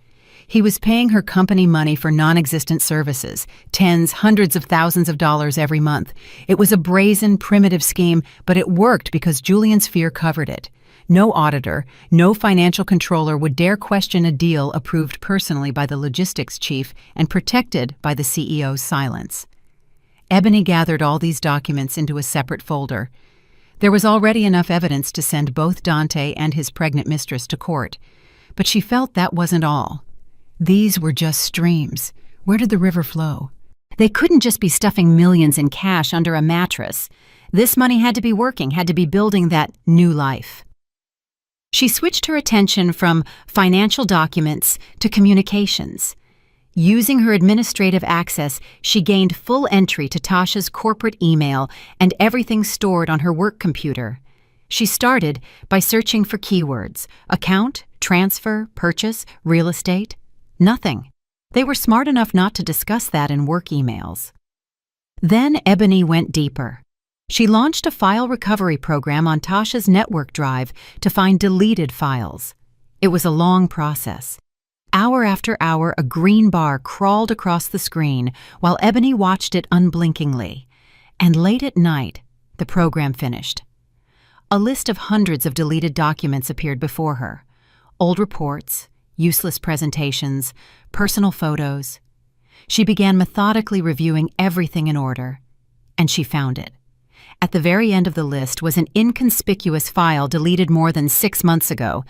He was paying her company money for non-existent services, tens, hundreds of thousands of dollars every month. It was a brazen, primitive scheme, but it worked because Julian's fear covered it. No auditor, no financial controller would dare question a deal approved personally by the logistics chief and protected by the CEO's silence. Ebony gathered all these documents into a separate folder. There was already enough evidence to send both Dante and his pregnant mistress to court, but she felt that wasn't all. These were just streams. Where did the river flow? They couldn't just be stuffing millions in cash under a mattress. This money had to be working, had to be building that new life. She switched her attention from financial documents to communications. Using her administrative access, she gained full entry to Tasha's corporate email and everything stored on her work computer. She started by searching for keywords: account, transfer, purchase, real estate. Nothing. They were smart enough not to discuss that in work emails. Then Ebony went deeper. She launched a file recovery program on Tasha's network drive to find deleted files. It was a long process. Hour after hour, a green bar crawled across the screen while Ebony watched it unblinkingly. And late at night, the program finished. A list of hundreds of deleted documents appeared before her. Old reports, useless presentations, personal photos. She began methodically reviewing everything in order, and she found it. At the very end of the list was an inconspicuous file deleted more than 6 months ago,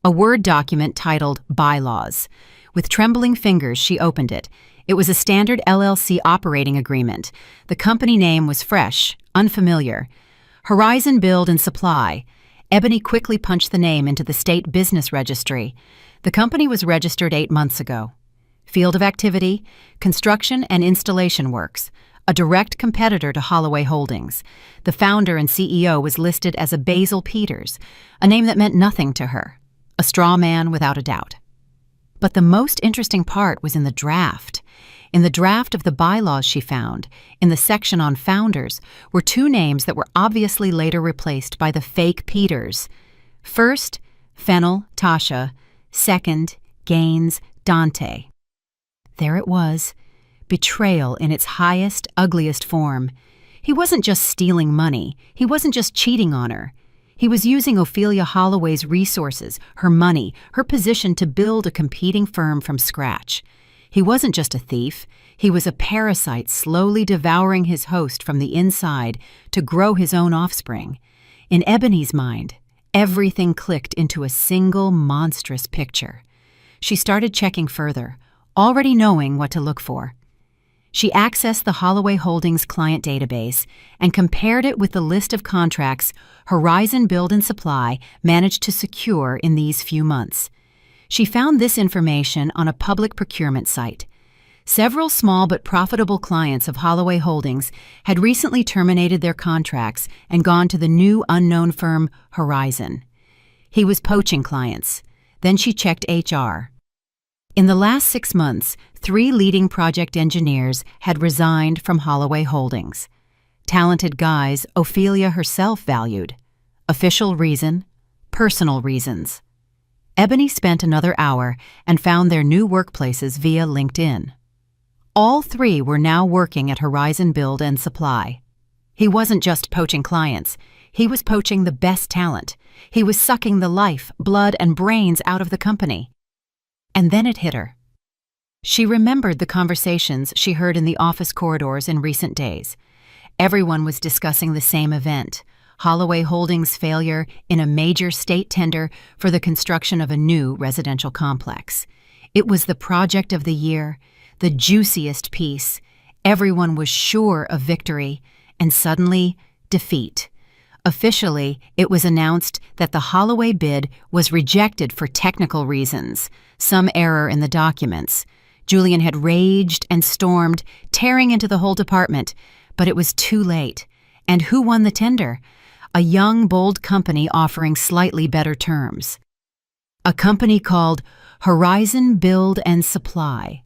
a Word document titled Bylaws. With trembling fingers, she opened it. It was a standard LLC operating agreement. The company name was fresh, unfamiliar. Horizon Build and Supply. Ebony quickly punched the name into the state business registry. The company was registered 8 months ago. Field of activity: construction and installation works, a direct competitor to Holloway Holdings. The founder and CEO was listed as a Basil Peters, a name that meant nothing to her. A straw man without a doubt. But the most interesting part was in the draft. In the draft of the bylaws she found, in the section on founders, were 2 names that were obviously later replaced by the fake Peters. First, Fennel, Tasha. Second, Gaines, Dante. There it was. Betrayal in its highest, ugliest form. He wasn't just stealing money. He wasn't just cheating on her. He was using Ophelia Holloway's resources, her money, her position to build a competing firm from scratch. He wasn't just a thief. He was a parasite slowly devouring his host from the inside to grow his own offspring. In Ebony's mind, everything clicked into a single monstrous picture. She started checking further, already knowing what to look for. She accessed the Holloway Holdings client database and compared it with the list of contracts Horizon Build and Supply managed to secure in these few months. She found this information on a public procurement site. Several small but profitable clients of Holloway Holdings had recently terminated their contracts and gone to the new unknown firm Horizon. He was poaching clients. Then she checked HR. In the last 6 months, 3 leading project engineers had resigned from Holloway Holdings. Talented guys Ophelia herself valued. Official reason: personal reasons. Ebony spent another hour and found their new workplaces via LinkedIn. All 3 were now working at Horizon Build and Supply. He wasn't just poaching clients. He was poaching the best talent. He was sucking the life, blood, and brains out of the company. And then it hit her. She remembered the conversations she heard in the office corridors in recent days. Everyone was discussing the same event: Holloway Holdings' failure in a major state tender for the construction of a new residential complex. It was the project of the year, the juiciest piece. Everyone was sure of victory, and suddenly, defeat. Officially, it was announced that the Holloway bid was rejected for technical reasons, some error in the documents. Julian had raged and stormed, tearing into the whole department, but it was too late. And who won the tender? A young, bold company offering slightly better terms. A company called Horizon Build and Supply.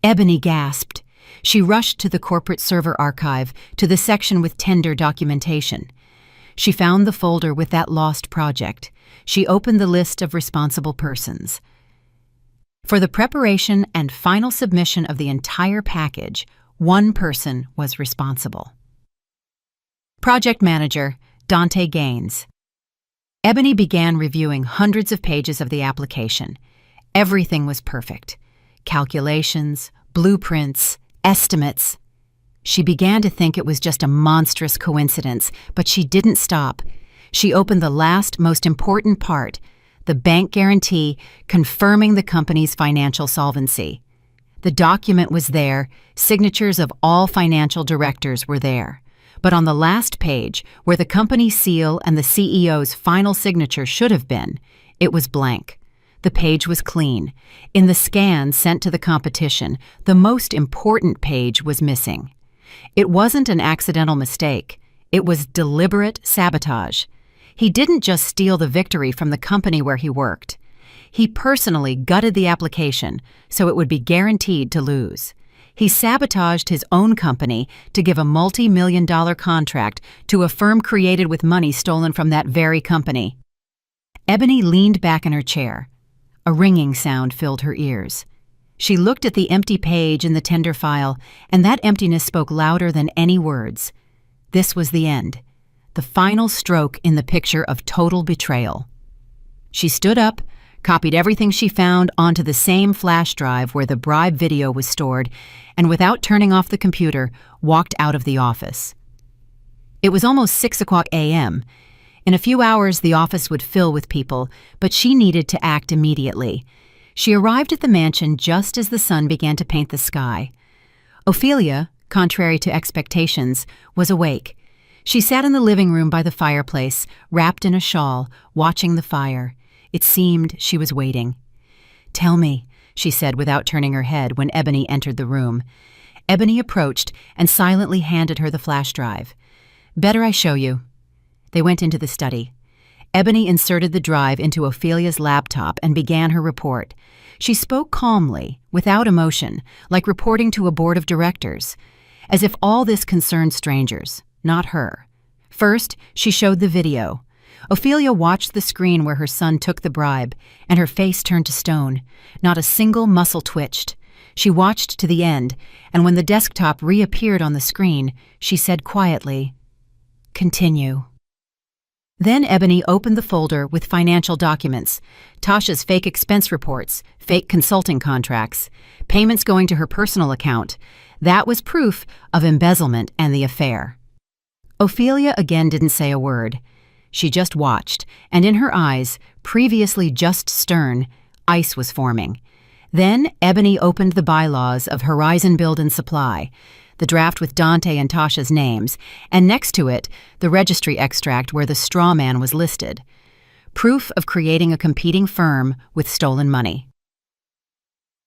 Ebony gasped. She rushed to the corporate server archive, to the section with tender documentation. She found the folder with that lost project. She opened the list of responsible persons. For the preparation and final submission of the entire package, 1 person was responsible. Project Manager Dante Gaines. Ebony began reviewing hundreds of pages of the application. Everything was perfect. Calculations, blueprints, estimates. She began to think it was just a monstrous coincidence, but she didn't stop. She opened the last, most important part, the bank guarantee confirming the company's financial solvency. The document was there, signatures of all financial directors were there. But on the last page, where the company seal and the CEO's final signature should have been, It was blank. The page was clean. In the scan sent to the competition, the most important page was missing. It wasn't an accidental mistake. It was deliberate sabotage. He didn't just steal the victory from the company where he worked. He personally gutted the application so it would be guaranteed to lose. He sabotaged his own company to give a multi-million-dollar contract to a firm created with money stolen from that very company. Ebony leaned back in her chair. A ringing sound filled her ears. She looked at the empty page in the tender file, and that emptiness spoke louder than any words. This was the end, the final stroke in the picture of total betrayal. She stood up, copied everything she found onto the same flash drive where the bribe video was stored, and without turning off the computer, walked out of the office. It was almost 6 a.m. In a few hours, the office would fill with people, but she needed to act immediately. She arrived at the mansion just as the sun began to paint the sky. Ophelia, contrary to expectations, was awake. She sat in the living room by the fireplace, wrapped in a shawl, watching the fire. It seemed she was waiting. "Tell me," she said without turning her head when Ebony entered the room. Ebony approached and silently handed her the flash drive. "Better I show you." They went into the study. Ebony inserted the drive into Ophelia's laptop and began her report. She spoke calmly, without emotion, like reporting to a board of directors, as if all this concerned strangers, not her. First, she showed the video. Ophelia watched the screen where her son took the bribe, and her face turned to stone. Not a single muscle twitched. She watched to the end, and when the desktop reappeared on the screen, she said quietly, "Continue." Then Ebony opened the folder with financial documents, Tasha's fake expense reports, fake consulting contracts, payments going to her personal account. That was proof of embezzlement and the affair. Ophelia again didn't say a word. She just watched, and in her eyes, previously just stern, ice was forming. Then Ebony opened the bylaws of Horizon Build and Supply, the draft with Dante and Tasha's names, and next to it, the registry extract where the straw man was listed. Proof of creating a competing firm with stolen money.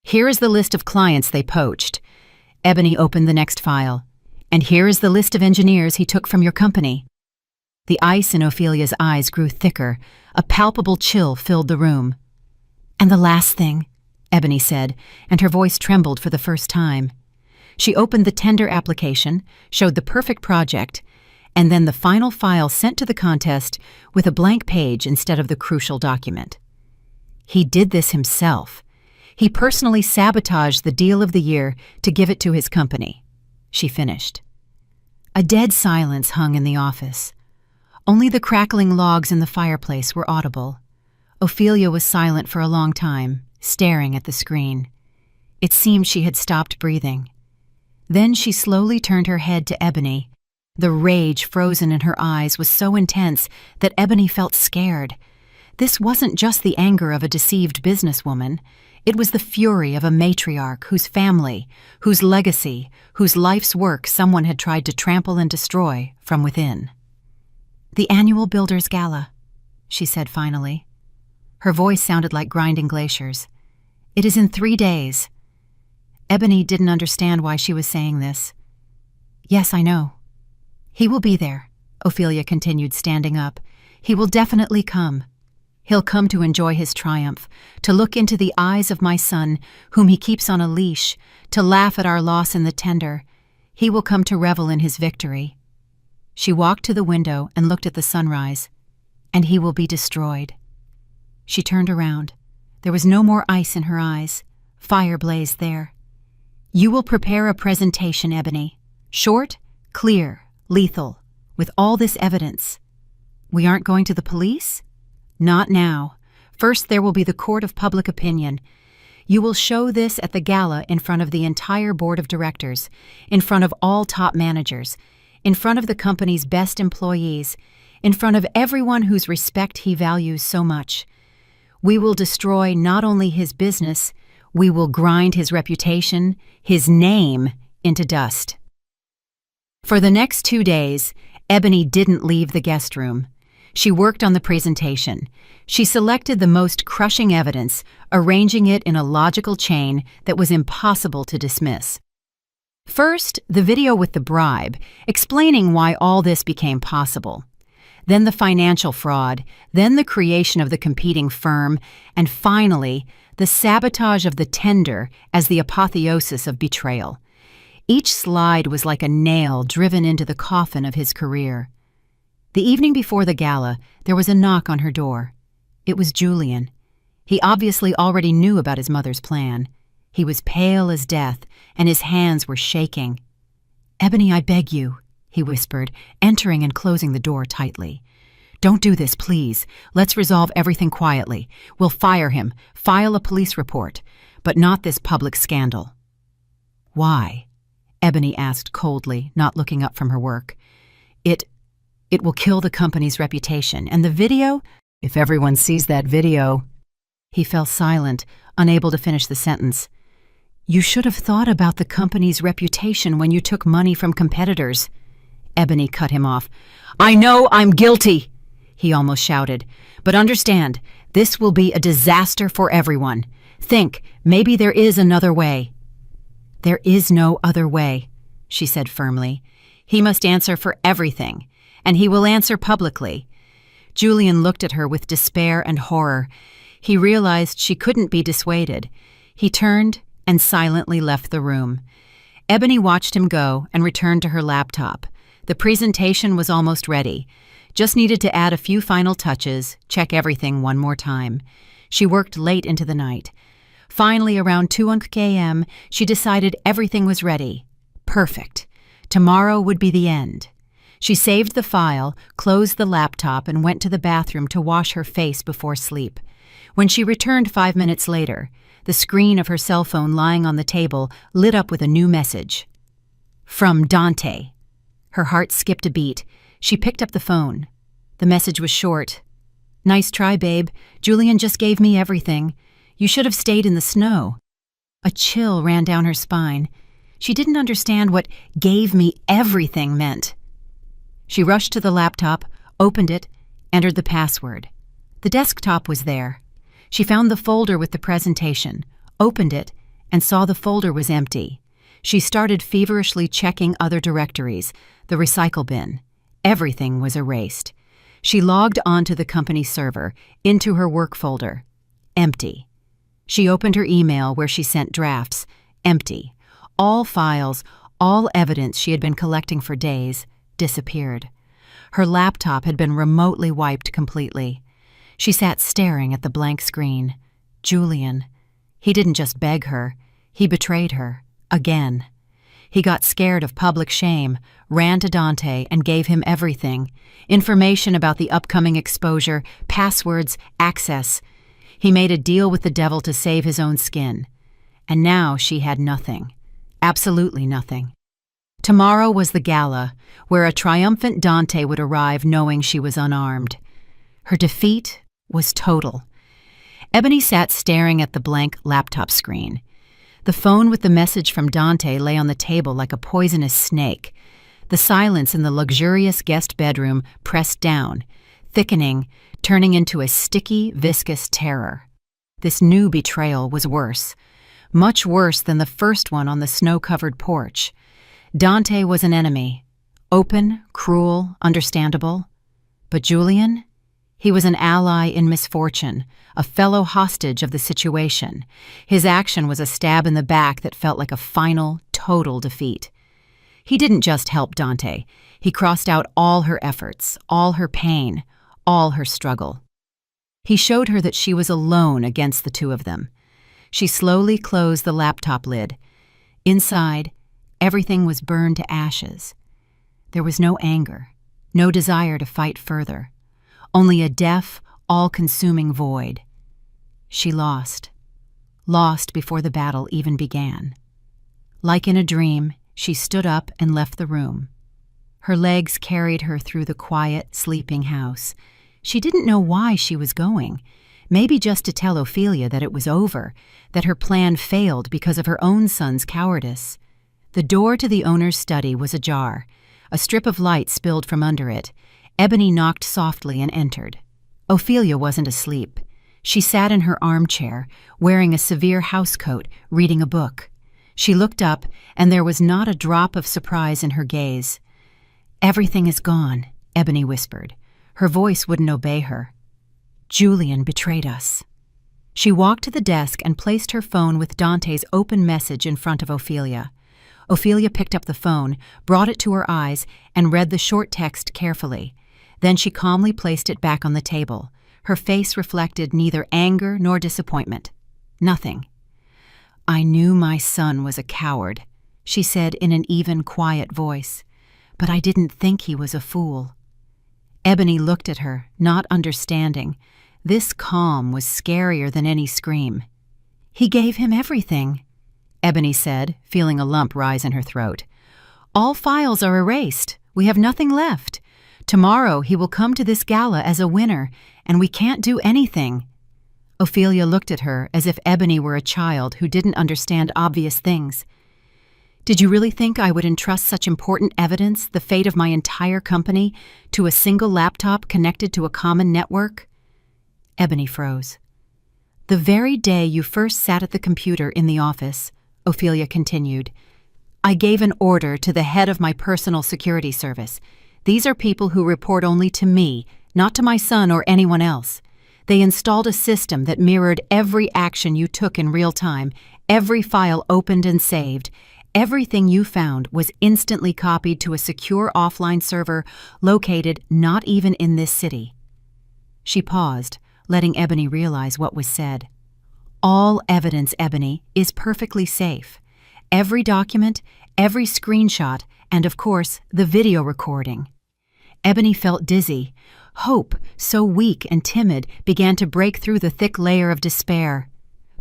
"Here is the list of clients they poached." Ebony opened the next file. "And here is the list of engineers he took from your company." The ice in Ophelia's eyes grew thicker. A palpable chill filled the room. "And the last thing," Ebony said, and her voice trembled for the first time. She opened the tender application, showed the perfect project, and then the final file sent to the contest with a blank page instead of the crucial document. He did this himself. He personally sabotaged the deal of the year to give it to his company. She finished. A dead silence hung in the office. Only the crackling logs in the fireplace were audible. Ophelia was silent for a long time, staring at the screen. It seemed she had stopped breathing. Then she slowly turned her head to Ebony. The rage frozen in her eyes was so intense that Ebony felt scared. This wasn't just the anger of a deceived businesswoman. It was the fury of a matriarch whose family, whose legacy, whose life's work someone had tried to trample and destroy from within. "The annual Builders' Gala," she said finally. Her voice sounded like grinding glaciers. "It is in 3 days." Ebony didn't understand why she was saying this. "Yes, I know." "He will be there," Ophelia continued, standing up. "He will definitely come. He'll come to enjoy his triumph, to look into the eyes of my son, whom he keeps on a leash, to laugh at our loss in the tender. He will come to revel in his victory." She walked to the window and looked at the sunrise. "And he will be destroyed." She turned around. There was no more ice in her eyes. Fire blazed there. "You will prepare a presentation, Ebony. Short, clear, lethal, with all this evidence." "We aren't going to the police?" "Not now. First there will be the court of public opinion. You will show this at the gala in front of the entire board of directors, in front of all top managers, in front of the company's best employees, in front of everyone whose respect he values so much. We will destroy not only his business, we will grind his reputation, his name, into dust." For the next 2 days, Ebony didn't leave the guest room. She worked on the presentation. She selected the most crushing evidence, arranging it in a logical chain that was impossible to dismiss. First, the video with the bribe, explaining why all this became possible. Then the financial fraud, then the creation of the competing firm, and finally, the sabotage of the tender as the apotheosis of betrayal. Each slide was like a nail driven into the coffin of his career. The evening before the gala, there was a knock on her door. It was Julian. He obviously already knew about his mother's plan. He was pale as death, and his hands were shaking. "Ebony, I beg you," he whispered, entering and closing the door tightly. "Don't do this, please. Let's resolve everything quietly. We'll fire him, file a police report, but not this public scandal." "Why?" Ebony asked coldly, not looking up from her work. It will kill the company's reputation, and the video? If everyone sees that video." He fell silent, unable to finish the sentence. "You should have thought about the company's reputation when you took money from competitors." Ebony cut him off. "I know I'm guilty," he almost shouted. "But understand, this will be a disaster for everyone. Think, maybe there is another way." "There is no other way," she said firmly. "He must answer for everything, and he will answer publicly." Julian looked at her with despair and horror. He realized she couldn't be dissuaded. He turned and silently left the room. Ebony watched him go and returned to her laptop. The presentation was almost ready. Just needed to add a few final touches, check everything one more time. She worked late into the night. Finally, around 2 a.m., she decided everything was ready. Perfect. Tomorrow would be the end. She saved the file, closed the laptop, and went to the bathroom to wash her face before sleep. When she returned 5 minutes later, the screen of her cell phone lying on the table lit up with a new message. From Dante. Her heart skipped a beat. She picked up the phone. The message was short. "Nice try, babe. Julian just gave me everything. You should have stayed in the snow." A chill ran down her spine. She didn't understand what "gave me everything" meant. She rushed to the laptop, opened it, entered the password. The desktop was there. She found the folder with the presentation, opened it, and saw the folder was empty. She started feverishly checking other directories, the recycle bin. Everything was erased. She logged onto the company server, into her work folder. Empty. She opened her email where she sent drafts. Empty. All files, all evidence she had been collecting for days, disappeared. Her laptop had been remotely wiped completely. She sat staring at the blank screen. Julian. He didn't just beg her. He betrayed her. Again. He got scared of public shame, ran to Dante, and gave him everything. Information about the upcoming exposure, passwords, access. He made a deal with the devil to save his own skin. And now she had nothing. Absolutely nothing. Tomorrow was the gala, where a triumphant Dante would arrive knowing she was unarmed. Her defeat was total. Ebony sat staring at the blank laptop screen. The phone with the message from Dante lay on the table like a poisonous snake. The silence in the luxurious guest bedroom pressed down, thickening, turning into a sticky, viscous terror. This new betrayal was worse. Much worse than the first one on the snow-covered porch. Dante was an enemy. Open, cruel, understandable. But Julian? He was an ally in misfortune, a fellow hostage of the situation. His action was a stab in the back that felt like a final, total defeat. He didn't just help Dante. He crossed out all her efforts, all her pain, all her struggle. He showed her that she was alone against the two of them. She slowly closed the laptop lid. Inside, everything was burned to ashes. There was no anger, no desire to fight further. Only a deaf, all-consuming void. She lost. Lost before the battle even began. Like in a dream, she stood up and left the room. Her legs carried her through the quiet, sleeping house. She didn't know why she was going. Maybe just to tell Ophelia that it was over, that her plan failed because of her own son's cowardice. The door to the owner's study was ajar. A strip of light spilled from under it. Ebony knocked softly and entered. Ophelia wasn't asleep. She sat in her armchair, wearing a severe housecoat, reading a book. She looked up, and there was not a drop of surprise in her gaze. "Everything is gone," Ebony whispered. Her voice wouldn't obey her. "Julian betrayed us." She walked to the desk and placed her phone with Dante's open message in front of Ophelia. Ophelia picked up the phone, brought it to her eyes, and read the short text carefully. Then she calmly placed it back on the table. Her face reflected neither anger nor disappointment. Nothing. "I knew my son was a coward," she said in an even, quiet voice. "But I didn't think he was a fool." Ebony looked at her, not understanding. This calm was scarier than any scream. "He gave him everything," Ebony said, feeling a lump rise in her throat. "All files are erased. We have nothing left. Tomorrow he will come to this gala as a winner, and we can't do anything." Ophelia looked at her as if Ebony were a child who didn't understand obvious things. "Did you really think I would entrust such important evidence, the fate of my entire company, to a single laptop connected to a common network?" Ebony froze. "The very day you first sat at the computer in the office," Ophelia continued, "I gave an order to the head of my personal security service. These are people who report only to me, not to my son or anyone else. They installed a system that mirrored every action you took in real time, every file opened and saved. Everything you found was instantly copied to a secure offline server located not even in this city." She paused, letting Ebony realize what was said. "All evidence, Ebony, is perfectly safe. Every document, every screenshot, and of course, the video recording." Ebony felt dizzy. Hope, so weak and timid, began to break through the thick layer of despair.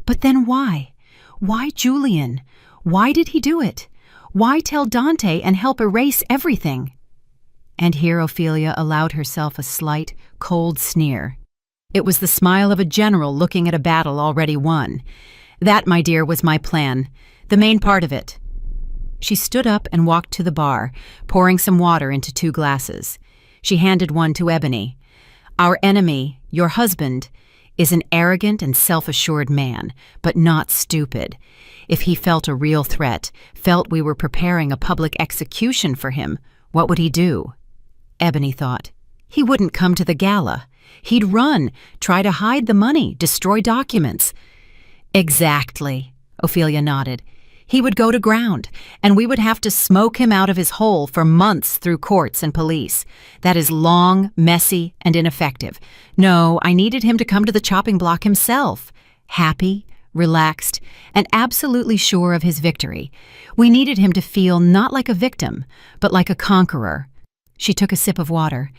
But then why? Why Julian? Why did he do it? Why tell Dante and help erase everything? And here Ophelia allowed herself a slight, cold sneer. It was the smile of a general looking at a battle already won. "That, my dear, was my plan. The main part of it." She stood up and walked to the bar, pouring some water into 2 glasses. She handed one to Ebony. "Our enemy, your husband, is an arrogant and self-assured man, but not stupid. If he felt a real threat, felt we were preparing a public execution for him, what would he do?" Ebony thought. "He wouldn't come to the gala. He'd run, try to hide the money, destroy documents." "Exactly," Ophelia nodded. "He would go to ground, and we would have to smoke him out of his hole for months through courts and police. That is long, messy, and ineffective. No, I needed him to come to the chopping block himself, happy, relaxed, and absolutely sure of his victory. We needed him to feel not like a victim, but like a conqueror." She took a sip of water.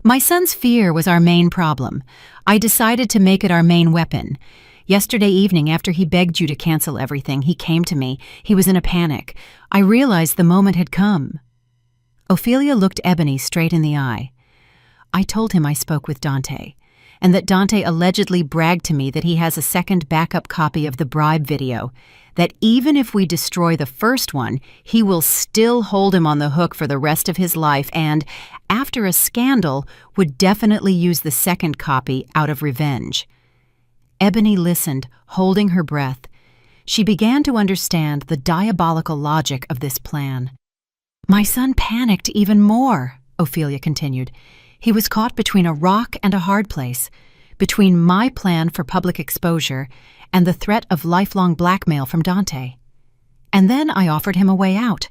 "My son's fear was our main problem. I decided to make it our main weapon. Yesterday evening, after he begged you to cancel everything, he came to me. He was in a panic. I realized the moment had come." Ophelia looked Ebony straight in the eye. "I told him I spoke with Dante, and that Dante allegedly bragged to me that he has a second backup copy of the bribe video, that even if we destroy the first one, he will still hold him on the hook for the rest of his life and, after a scandal, would definitely use the second copy out of revenge." Ebony listened, holding her breath. She began to understand the diabolical logic of this plan. "My son panicked even more," Ophelia continued. "He was caught between a rock and a hard place, between my plan for public exposure and the threat of lifelong blackmail from Dante. And then I offered him a way out.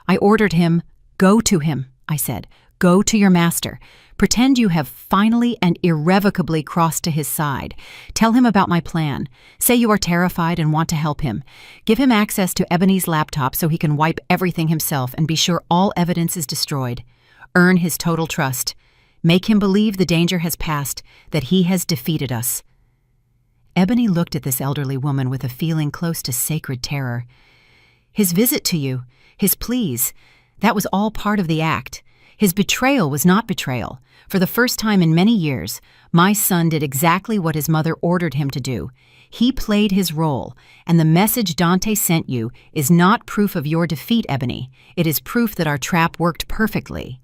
I ordered him, 'Go to him,' I said. 'Go to your master. Pretend you have finally and irrevocably crossed to his side. Tell him about my plan. Say you are terrified and want to help him. Give him access to Ebony's laptop so he can wipe everything himself and be sure all evidence is destroyed. Earn his total trust. Make him believe the danger has passed, that he has defeated us." Ebony looked at this elderly woman with a feeling close to sacred terror. "His visit to you, his pleas, that was all part of the act. His betrayal was not betrayal. For the first time in many years, my son did exactly what his mother ordered him to do. He played his role, and the message Dante sent you is not proof of your defeat, Ebony. It is proof that our trap worked perfectly."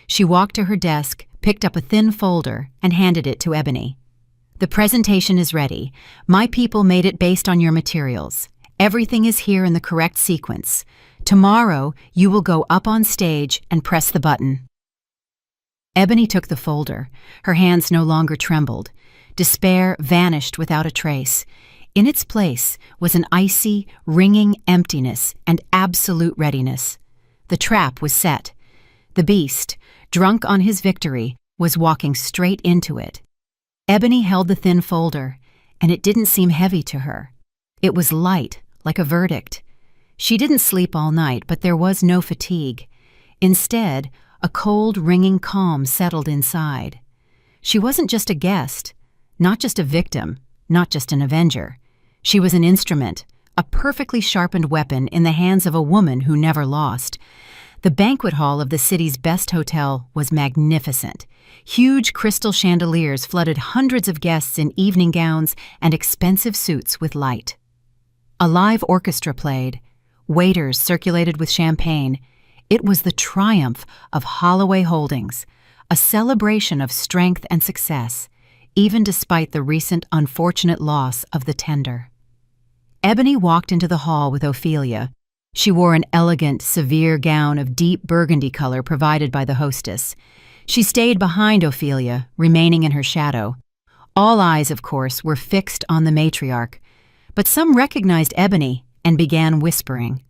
She walked to her desk, picked up a thin folder, and handed it to Ebony. "The presentation is ready. My people made it based on your materials. Everything is here in the correct sequence. Tomorrow, you will go up on stage and press the button." Ebony took the folder. Her hands no longer trembled. Despair vanished without a trace. In its place was an icy, ringing emptiness and absolute readiness. The trap was set. The beast, drunk on his victory, was walking straight into it. Ebony held the thin folder, and it didn't seem heavy to her. It was light, like a verdict. She didn't sleep all night, but there was no fatigue. Instead, a cold, ringing calm settled inside. She wasn't just a guest, not just a victim, not just an avenger. She was an instrument, a perfectly sharpened weapon in the hands of a woman who never lost. The banquet hall of the city's best hotel was magnificent. Huge crystal chandeliers flooded hundreds of guests in evening gowns and expensive suits with light. A live orchestra played. Waiters circulated with champagne. It was the triumph of Holloway Holdings, a celebration of strength and success, even despite the recent unfortunate loss of the tender. Ebony walked into the hall with Ophelia. She wore an elegant, severe gown of deep burgundy color provided by the hostess. She stayed behind Ophelia, remaining in her shadow. All eyes, of course, were fixed on the matriarch, but some recognized Ebony and began whispering.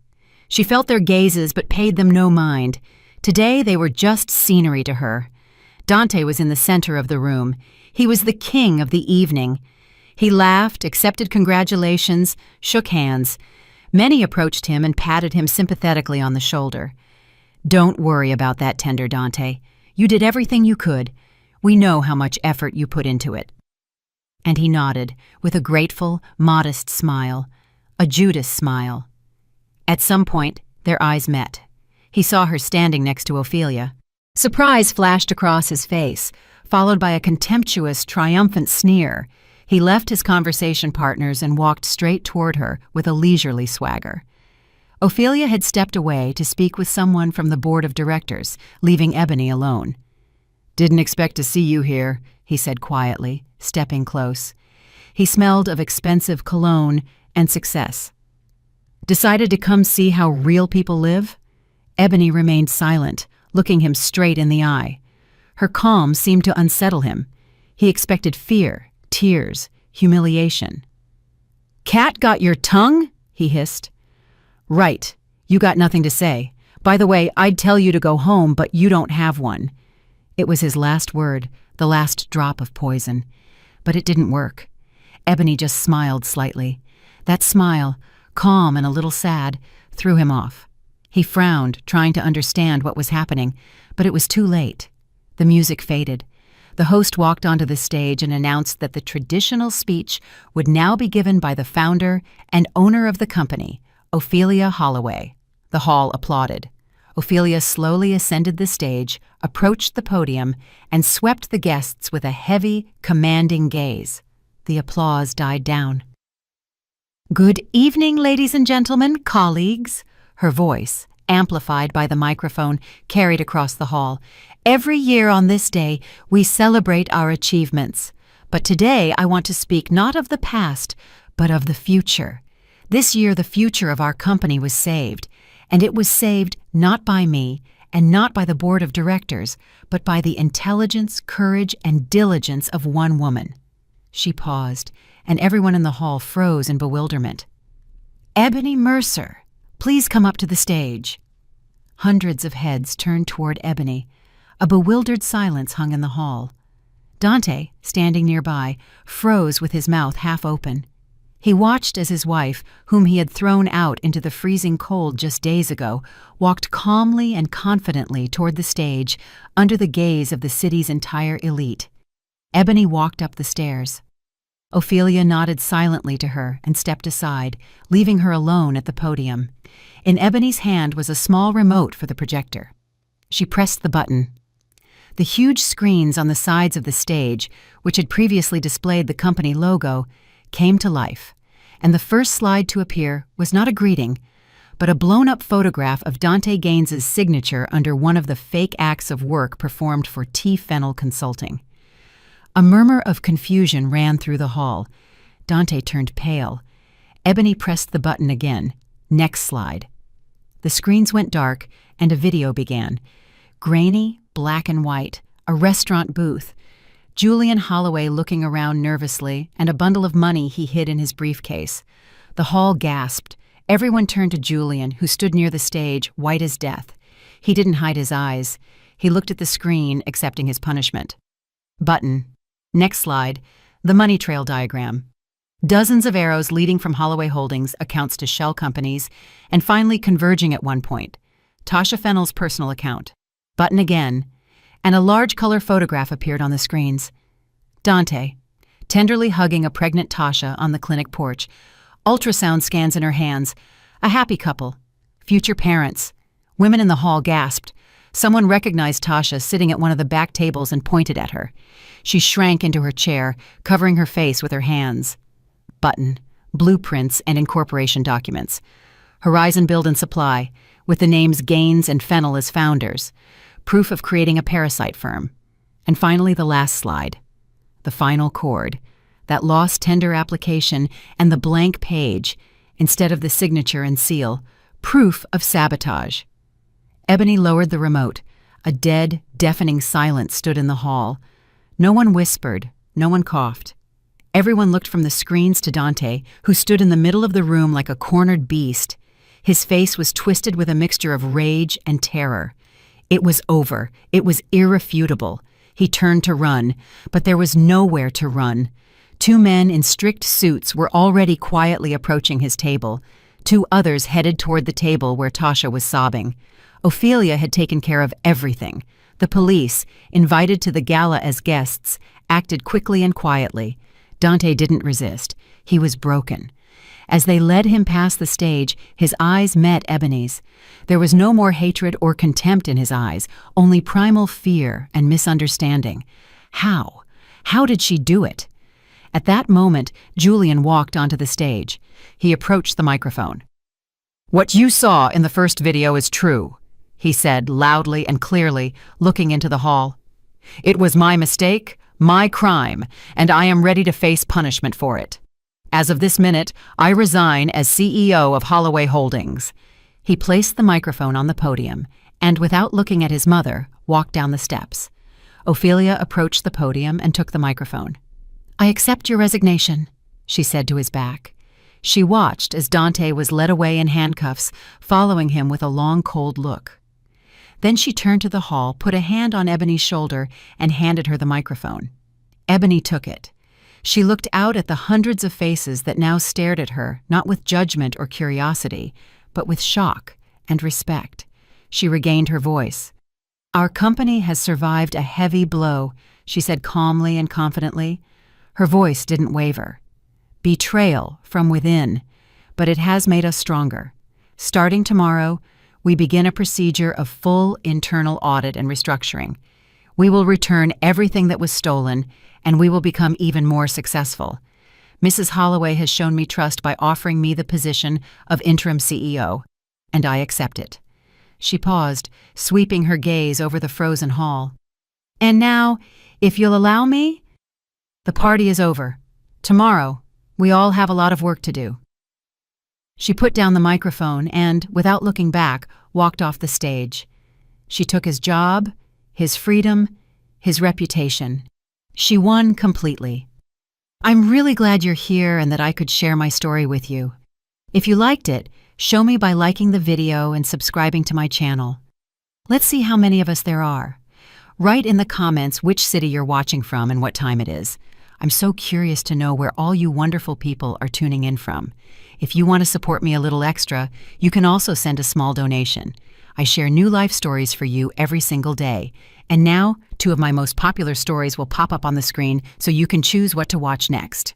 She felt their gazes but paid them no mind. Today they were just scenery to her. Dante was in the center of the room. He was the king of the evening. He laughed, accepted congratulations, shook hands. Many approached him and patted him sympathetically on the shoulder. "Don't worry about that tender, Dante. You did everything you could. We know how much effort you put into it." And he nodded, with a grateful, modest smile, a Judas smile. At some point, their eyes met. He saw her standing next to Ophelia. Surprise flashed across his face, followed by a contemptuous, triumphant sneer. He left his conversation partners and walked straight toward her with a leisurely swagger. Ophelia had stepped away to speak with someone from the board of directors, leaving Ebony alone. "Didn't expect to see you here," he said quietly, stepping close. He smelled of expensive cologne and success. "Decided to come see how real people live?" Ebony remained silent, looking him straight in the eye. Her calm seemed to unsettle him. He expected fear, tears, humiliation. "Cat got your tongue?" he hissed. "Right. You got nothing to say. By the way, I'd tell you to go home, but you don't have one." It was his last word, the last drop of poison. But it didn't work. Ebony just smiled slightly. That smile, calm and a little sad, threw him off. He frowned, trying to understand what was happening, but it was too late. The music faded. The host walked onto the stage and announced that the traditional speech would now be given by the founder and owner of the company, Ophelia Holloway. The hall applauded. Ophelia slowly ascended the stage, approached the podium, and swept the guests with a heavy, commanding gaze. The applause died down. "Good evening, ladies and gentlemen, colleagues," her voice, amplified by the microphone, carried across the hall. "Every year on this day, we celebrate our achievements. But today I want to speak not of the past, but of the future. This year the future of our company was saved, and it was saved not by me and not by the board of directors, but by the intelligence, courage, and diligence of one woman." She paused, and everyone in the hall froze in bewilderment. "Ebony Mercer, please come up to the stage." Hundreds of heads turned toward Ebony. A bewildered silence hung in the hall. Dante, standing nearby, froze with his mouth half open. He watched as his wife, whom he had thrown out into the freezing cold just days ago, walked calmly and confidently toward the stage under the gaze of the city's entire elite. Ebony walked up the stairs. Ophelia nodded silently to her and stepped aside, leaving her alone at the podium. In Ebony's hand was a small remote for the projector. She pressed the button. The huge screens on the sides of the stage, which had previously displayed the company logo, came to life, and the first slide to appear was not a greeting, but a blown-up photograph of Dante Gaines's signature under one of the fake acts of work performed for T. Fennell Consulting. A murmur of confusion ran through the hall. Dante turned pale. Ebony pressed the button again. Next slide. The screens went dark, and a video began. Grainy, black and white, a restaurant booth. Julian Holloway looking around nervously, and a bundle of money he hid in his briefcase. The hall gasped. Everyone turned to Julian, who stood near the stage, white as death. He didn't hide his eyes. He looked at the screen, accepting his punishment. Button. Next slide. The money trail diagram. Dozens of arrows leading from Holloway Holdings accounts to shell companies, and finally converging at one point. Tasha Fennell's personal account. Button again, and a large color photograph appeared on the screens. Dante, tenderly hugging a pregnant Tasha on the clinic porch, ultrasound scans in her hands. A happy couple. Future parents. Women in the hall gasped. Someone recognized Tasha sitting at one of the back tables and pointed at her. She shrank into her chair, covering her face with her hands. Button. Blueprints and incorporation documents. Horizon Build and Supply, with the names Gaines and Fennell as founders. Proof of creating a parasite firm. And finally, the last slide. The final chord. That lost tender application and the blank page, instead of the signature and seal. Proof of sabotage. Ebony lowered the remote. A dead, deafening silence stood in the hall. No one whispered. No one coughed. Everyone looked from the screens to Dante, who stood in the middle of the room like a cornered beast. His face was twisted with a mixture of rage and terror. It was over. It was irrefutable. He turned to run, but there was nowhere to run. Two men in strict suits were already quietly approaching his table. Two others headed toward the table where Tasha was sobbing. Ophelia had taken care of everything. The police, invited to the gala as guests, acted quickly and quietly. Dante didn't resist. He was broken. As they led him past the stage, his eyes met Ebony's. There was no more hatred or contempt in his eyes, only primal fear and misunderstanding. How? How did she do it? At that moment, Julian walked onto the stage. He approached the microphone. "What you saw in the first video is true," he said loudly and clearly, looking into the hall. "It was my mistake, my crime, and I am ready to face punishment for it. As of this minute, I resign as CEO of Holloway Holdings." He placed the microphone on the podium and, without looking at his mother, walked down the steps. Ophelia approached the podium and took the microphone. "I accept your resignation," she said to his back. She watched as Dante was led away in handcuffs, following him with a long, cold look. Then she turned to the hall, put a hand on Ebony's shoulder, and handed her the microphone. Ebony took it. She looked out at the hundreds of faces that now stared at her, not with judgment or curiosity, but with shock and respect. She regained her voice. "Our company has survived a heavy blow," she said calmly and confidently. Her voice didn't waver. "Betrayal from within, but it has made us stronger. Starting tomorrow, we begin a procedure of full internal audit and restructuring. We will return everything that was stolen, and we will become even more successful. Mrs. Holloway has shown me trust by offering me the position of interim CEO, and I accept it." She paused, sweeping her gaze over the frozen hall. "And now, if you'll allow me, the party is over. Tomorrow, we all have a lot of work to do." She put down the microphone and, without looking back, walked off the stage. She took his job, his freedom, his reputation. She won completely. I'm really glad you're here and that I could share my story with you. If you liked it, show me by liking the video and subscribing to my channel. Let's see how many of us there are. Write in the comments which city you're watching from and what time it is. I'm so curious to know where all you wonderful people are tuning in from. If you want to support me a little extra, you can also send a small donation. I share new life stories for you every single day. And now, 2 of my most popular stories will pop up on the screen so you can choose what to watch next.